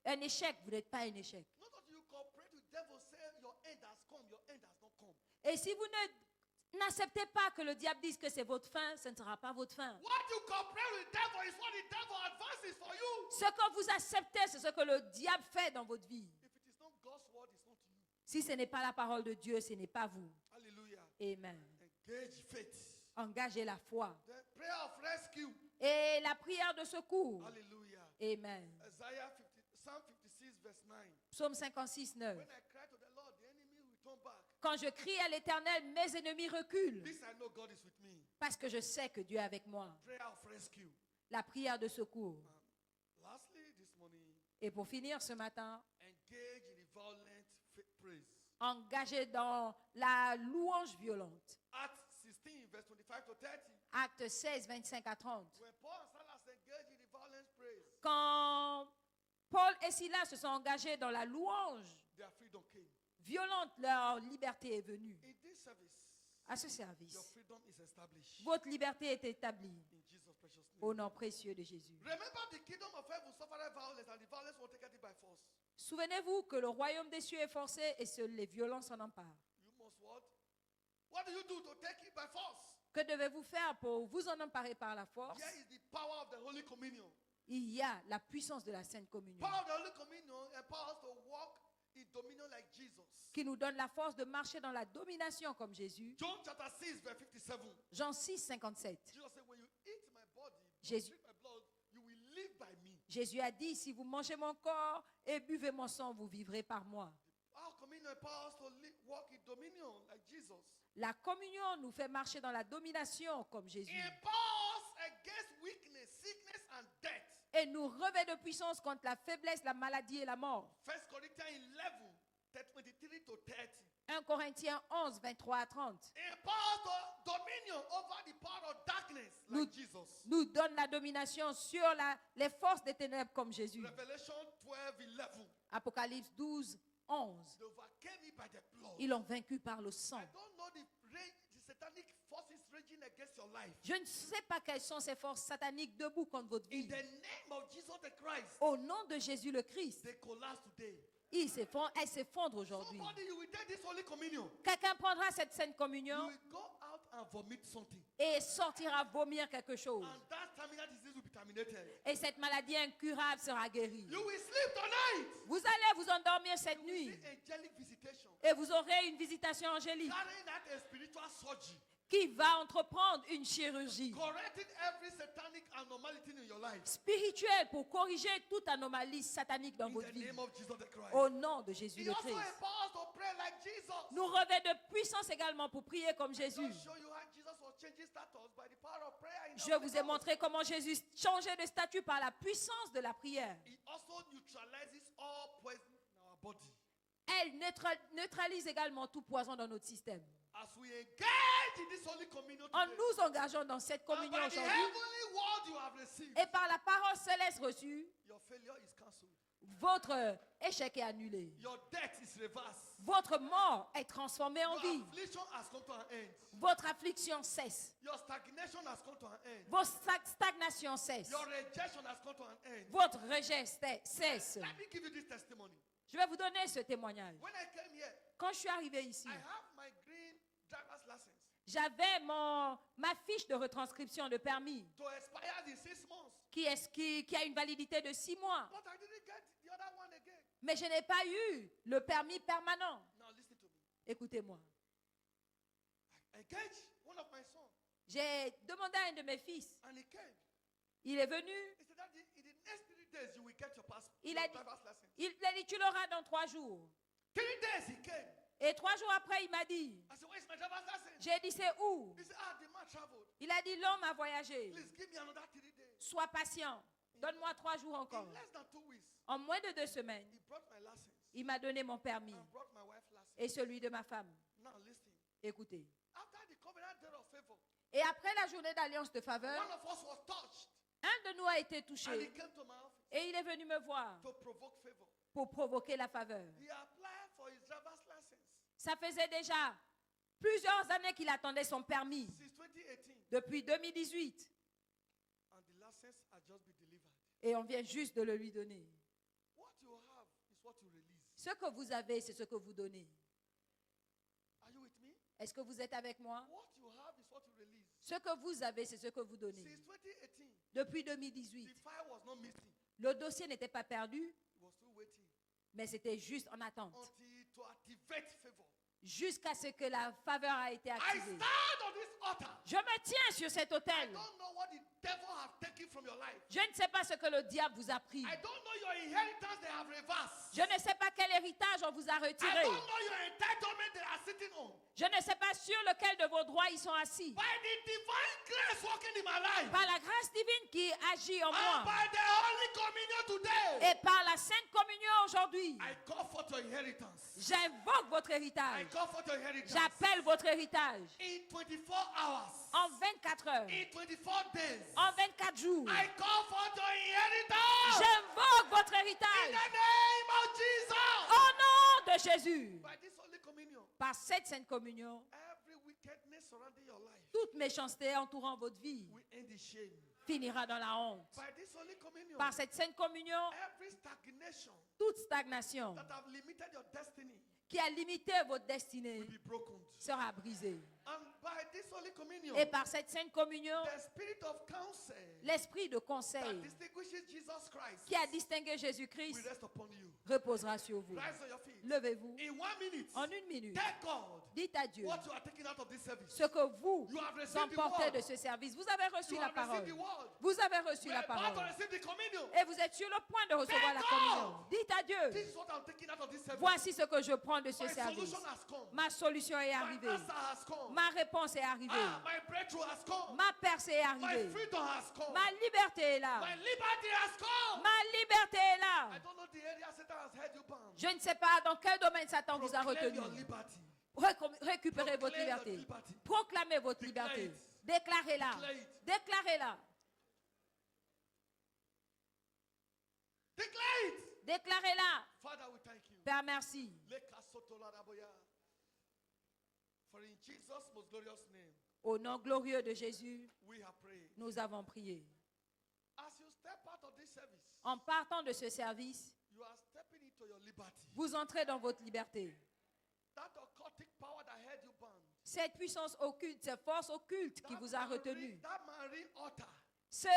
un échec, vous n'êtes pas un échec. Not until you cooperate with the devil, say your end has come, your end has not come. Et si vous n'acceptez pas que le diable dise que c'est votre fin, ce ne sera pas votre fin. What you cooperate with the devil is what the devil advances for you. Ce que vous acceptez, c'est ce que le diable fait dans votre vie. If it is not God's word, it's not you. Si ce n'est pas la parole de Dieu, ce n'est pas vous. Hallelujah. Amen. Engage faith. Engagez la foi. The prayer of rescue. Et la prière de secours. Hallelujah. Amen. Psalm 56 verse 9. Psaume 56, 9. When I cry to the Lord, the enemy will turn back. Quand je crie à l'Éternel, mes ennemis reculent. This I know God is with me. Parce que je sais que Dieu est avec moi. Prayer of rescue. La prière de secours. Lastly, this morning, Et pour finir ce matin, engage in the violent praise. engagez dans la louange violente. Acts 16 verse 25 to 30. Acte 16, 25 à 30. When Paul and Silas engage in the violent praise, Quand Paul et Silas se sont engagés dans la louange their freedom came. violente, leur liberté est venue. In this service, À ce your service, freedom is established. votre liberté est établie In Jesus' precious name. au nom précieux de Jésus. Remember, the kingdom of heaven suffered violence, and the violence will take it by force. Souvenez-vous que le royaume des cieux est forcé et seules les violences en emparent. You must what? What do you do to take it by force? Que devez-vous faire pour vous en emparer par la force? Here is the power of the Holy Communion. Il y a la puissance de la Sainte Communion Power of the Holy Communion empowers us to walk in dominion like Jesus. qui nous donne la force de marcher dans la domination comme Jésus. John chapter 6 verse 57. Jean 6, 57. Jesus said, when you eat my body, Jésus- drink my blood, you will live by me. Jésus a dit, si vous mangez mon corps et buvez mon sang, vous vivrez par moi. Our communion empowers us to walk in dominion like Jesus. La communion nous fait marcher dans la domination comme It Jésus. empowers us against weakness, sickness, and death. Et nous revêt de puissance contre la faiblesse, la maladie et la mort. 1 Corinthians 11, 23 to 30. 1 Corinthiens 11, 23 à 30. It empowers us dominion over the power of darkness like Jesus. Nous donne la domination sur les forces des ténèbres comme Jésus. Revelation 12, 11. Apocalypse 12, 11. They overcame it by the blood. Ils l'ont vaincu par le sang. I don't know the satanic forces raging against your life. Je ne sais pas quelles sont ces forces sataniques debout contre votre In vie. the name of Jesus the Christ, Au nom de Jésus le Christ, they collapse today. elles s'effondrent aujourd'hui. Somebody, you will take this Holy Communion. Quelqu'un prendra cette sainte You communion will go out and vomit something. et sortira vomir quelque chose. And that terminal disease will be terminated. Et cette maladie incurable sera guérie. You will sleep tonight. Vous allez vous endormir cette You will nuit see angelic visitation. et vous aurez une visitation angélique Carrying out a spiritual surgery. qui va entreprendre une chirurgie Correcting every satanic abnormality in your life. spirituelle pour corriger toute anomalie satanique dans In votre the vie. name of Jesus the Christ. Au nom de Jésus He le also Christ. empowers us to pray like Jesus. Nous revêt de puissance également pour prier comme Jésus. Just show you how Jesus was changing status by the power of prayer in the Je Holy vous ai Ghost. montré comment Jésus changeait de statut par la puissance de la prière. It also neutralizes all poison in our body. Elle neutralise également tout poison dans notre système. As we engage in this Holy Communion En today, nous engageant dans cette and communion by the aujourd'hui heavenly word you have received, et par la parole céleste reçue, your failure is cancelled. votre échec est annulé. Your death is reversed. Votre mort est transformée en Your vie. affliction has come to an end. Votre affliction cesse. Your stagnation has come to an end. Votre stagnation cesse. Your rejection has come to an end. Votre rejet cesse. Let me give you this testimony. Je vais vous donner ce témoignage. When I came here, Quand je suis arrivé ici, I have my green driver's license j'avais ma fiche de retranscription de permis to expire in 6 months. qui a une validité de 6 mois. But I didn't get the other one again. Mais je n'ai pas eu le permis permanent. Now listen to me. Écoutez-moi. I engaged one of my sons, J'ai demandé à un de mes fils. and he came. Il est venu. He said that in the next 3 days you will get your passport, Il your a dit- driver's license. Il a dit, tu l'auras dans 3 jours. 3 days he came. Et 3 jours après, il m'a dit, I said, where's my driver's license? j'ai dit, c'est où? He said, the man traveled. Il a dit, l'homme a voyagé. Please give me another 3 days. Sois patient. Donne-moi 3 jours encore. In less than 2 weeks, En moins de 2 semaines, he brought my license il m'a donné mon permis and brought my wife's license. et celui de ma femme. Now listen. Écoutez. After the covenant day of favor, Et après la journée d'alliance de faveur, one of us was touched, un de nous a été and he touché came to my office et il est venu me voir to provoke favor. pour provoquer la faveur. He applied for his driver's license Ça faisait déjà plusieurs années qu'il attendait son permis, since 2018, depuis 2018, and the license had just been delivered. et on vient juste de le lui donner. What you have is what you release. Ce que vous avez, c'est ce que vous donnez. Are you with me? Est-ce que vous êtes avec moi? What you have is what you release. Ce que vous avez, c'est ce que vous donnez. Since 2018, Depuis the 2018, file was not missing. le dossier n'était pas perdu, It was still waiting mais c'était juste en attente. until to activate favor. Jusqu'à ce que la faveur a été I activée. stand on this altar. Je me tiens sur cet I autel. don't know what the devil have taken from your life. Je ne sais pas ce que le diable vous a pris. I don't know your inheritance they have reversed. Je ne sais pas quel héritage on vous a I retiré. don't know your entitlement they are sitting on. Je ne sais pas sur lequel de vos droits ils sont assis. By the divine grace working in my life, Par la grâce divine qui agit en and moi by the Holy Communion today, et par la Sainte Communion aujourd'hui, I call for your inheritance. j'invoque votre I héritage. call for your inheritance. J'appelle votre héritage. In 24 hours, En 24 heures, in 24 days, en 24 jours, I call for your inheritance. j'invoque votre In héritage. the name of Jesus. Au nom de Jésus. By this Holy Communion, Par cette Sainte Communion, every wickedness surrounding your life toute méchanceté entourant votre vie will end in shame. finira dans la honte. By this Holy Communion, Par cette Sainte Communion, every stagnation toute stagnation that have limited your destiny qui a limité votre destinée will be broken. sera brisée. And by this Holy Communion, Et par cette Sainte Communion, the spirit of counsel l'esprit de that conseil distinguishes Jesus Christ qui a distingué will Jésus-Christ rest upon you. reposera sur vous. Rise on your feet. Levez-vous. In 1 minute, En 1 minute, tell God dites à Dieu what you are taking out of this service. ce que vous You have received the emportez word. de ce service. Vous avez reçu You la have received parole. the word. Vous avez reçu We la are about to parole. receive the communion. Et vous êtes sur le point de recevoir la Thank communion. God. Dites à This Dieu, is what I'm taking out of this service. voici ce que je prends comprendre de ce My service. solution has come. Ma solution est My arrivée. answer has come. Ma réponse est arrivée. My breakthrough has come. Ma percée est My arrivée. freedom has come. Ma liberté est My là. liberty has come. Ma liberté est I là. don't know the area Satan has held you bound. Je ne sais pas dans quel domaine Satan vous a Proclaim retenu. your liberty. Récupérez votre Proclaim your liberté. liberty. Proclamez votre Declare liberté. it. Déclarez-la. Declare it. Déclarez-la. Declare it. Déclarez-la. Father, we thank you. Père, merci. For in Jesus' most glorious name, Au nom glorieux de Jésus, we have prayed. nous avons prié. As you step out of this service, En partant de ce service, you are stepping into your liberty. vous entrez dans votre liberté. That occultic power that held you bound. Cette puissance occulte, cette force occulte qui vous a retenu. That marine altar. Ce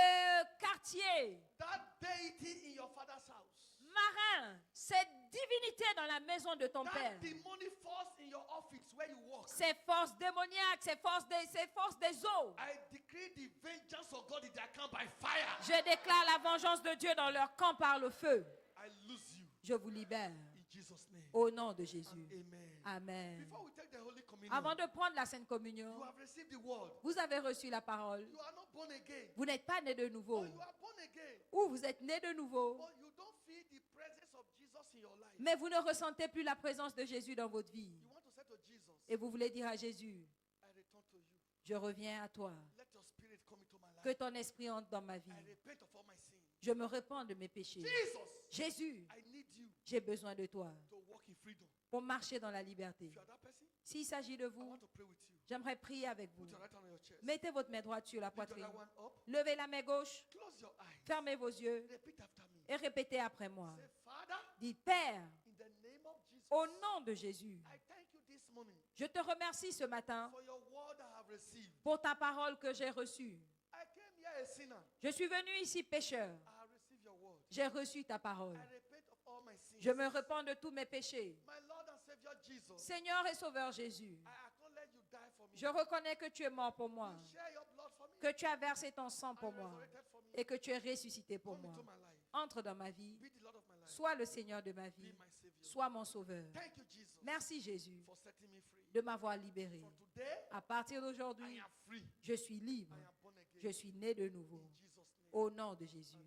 quartier That deity in your father's house. marin, cette divinité dans la maison de ton Père. That demonic force in your office where you work. Ces forces démoniaques, ces forces des eaux. I decree the vengeance of God in their camp by fire. Je déclare la vengeance de Dieu dans leur camp par le feu. I lose you Je vous libère in Jesus' name. au nom de Jésus. Amen. Amen. Before we take the Holy Communion, Avant de prendre la Sainte you Communion, have received the word. vous avez reçu la parole. You are not born again. Vous n'êtes pas né de nouveau. Or you are born again. Ou vous êtes né de nouveau, But you don't feel the presence of Jesus in your life. mais vous ne ressentez plus la présence de Jésus dans votre vie. You want to say to Jesus, Et vous voulez dire à Jésus, I return to you. je reviens à toi. Let your spirit come into my Que life. ton esprit entre dans ma vie. I repent of all my sins. Je me repens de mes péchés. Jesus, Jésus, I need you j'ai besoin de toi to walk in freedom. pour marcher dans la liberté. If you are that person, S'il s'agit de I vous, want to pray with you. j'aimerais prier avec vous. Put your right hand on your chest. Mettez votre main droite sur la Lift your poitrine. other one up. Levez la main gauche. Close your eyes. Fermez vos yeux Repeat after me. et répétez après moi. Say, Father, Dites, Père, in the name of Jesus, au nom de Jésus, I thank you this morning je te remercie ce matin for your word I have received. pour ta parole que j'ai reçue. I came here a sinner. Je suis venu ici pécheur. I have received your word. J'ai reçu ta parole. I repent of all my sins. Je me repens de tous mes péchés. My Lord and Savior Jesus, Seigneur et Sauveur Jésus, I acknowledge you died for me. je reconnais que tu es mort pour moi, You share your blood for me. que tu as versé ton sang And pour moi resurrected for me. et que tu es ressuscité pour Come moi. into my life. Entre dans ma vie, Be the Lord of my life. sois le Seigneur de ma Be vie, my Savior. sois mon Sauveur. Thank you, Jesus, Merci Jésus for setting me free. de m'avoir libéré. From today, À partir I d'aujourd'hui, am free. je suis libre. I am born again. Je suis né de nouveau. In Jesus' name. Au nom de Jésus.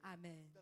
Amen. Amen. The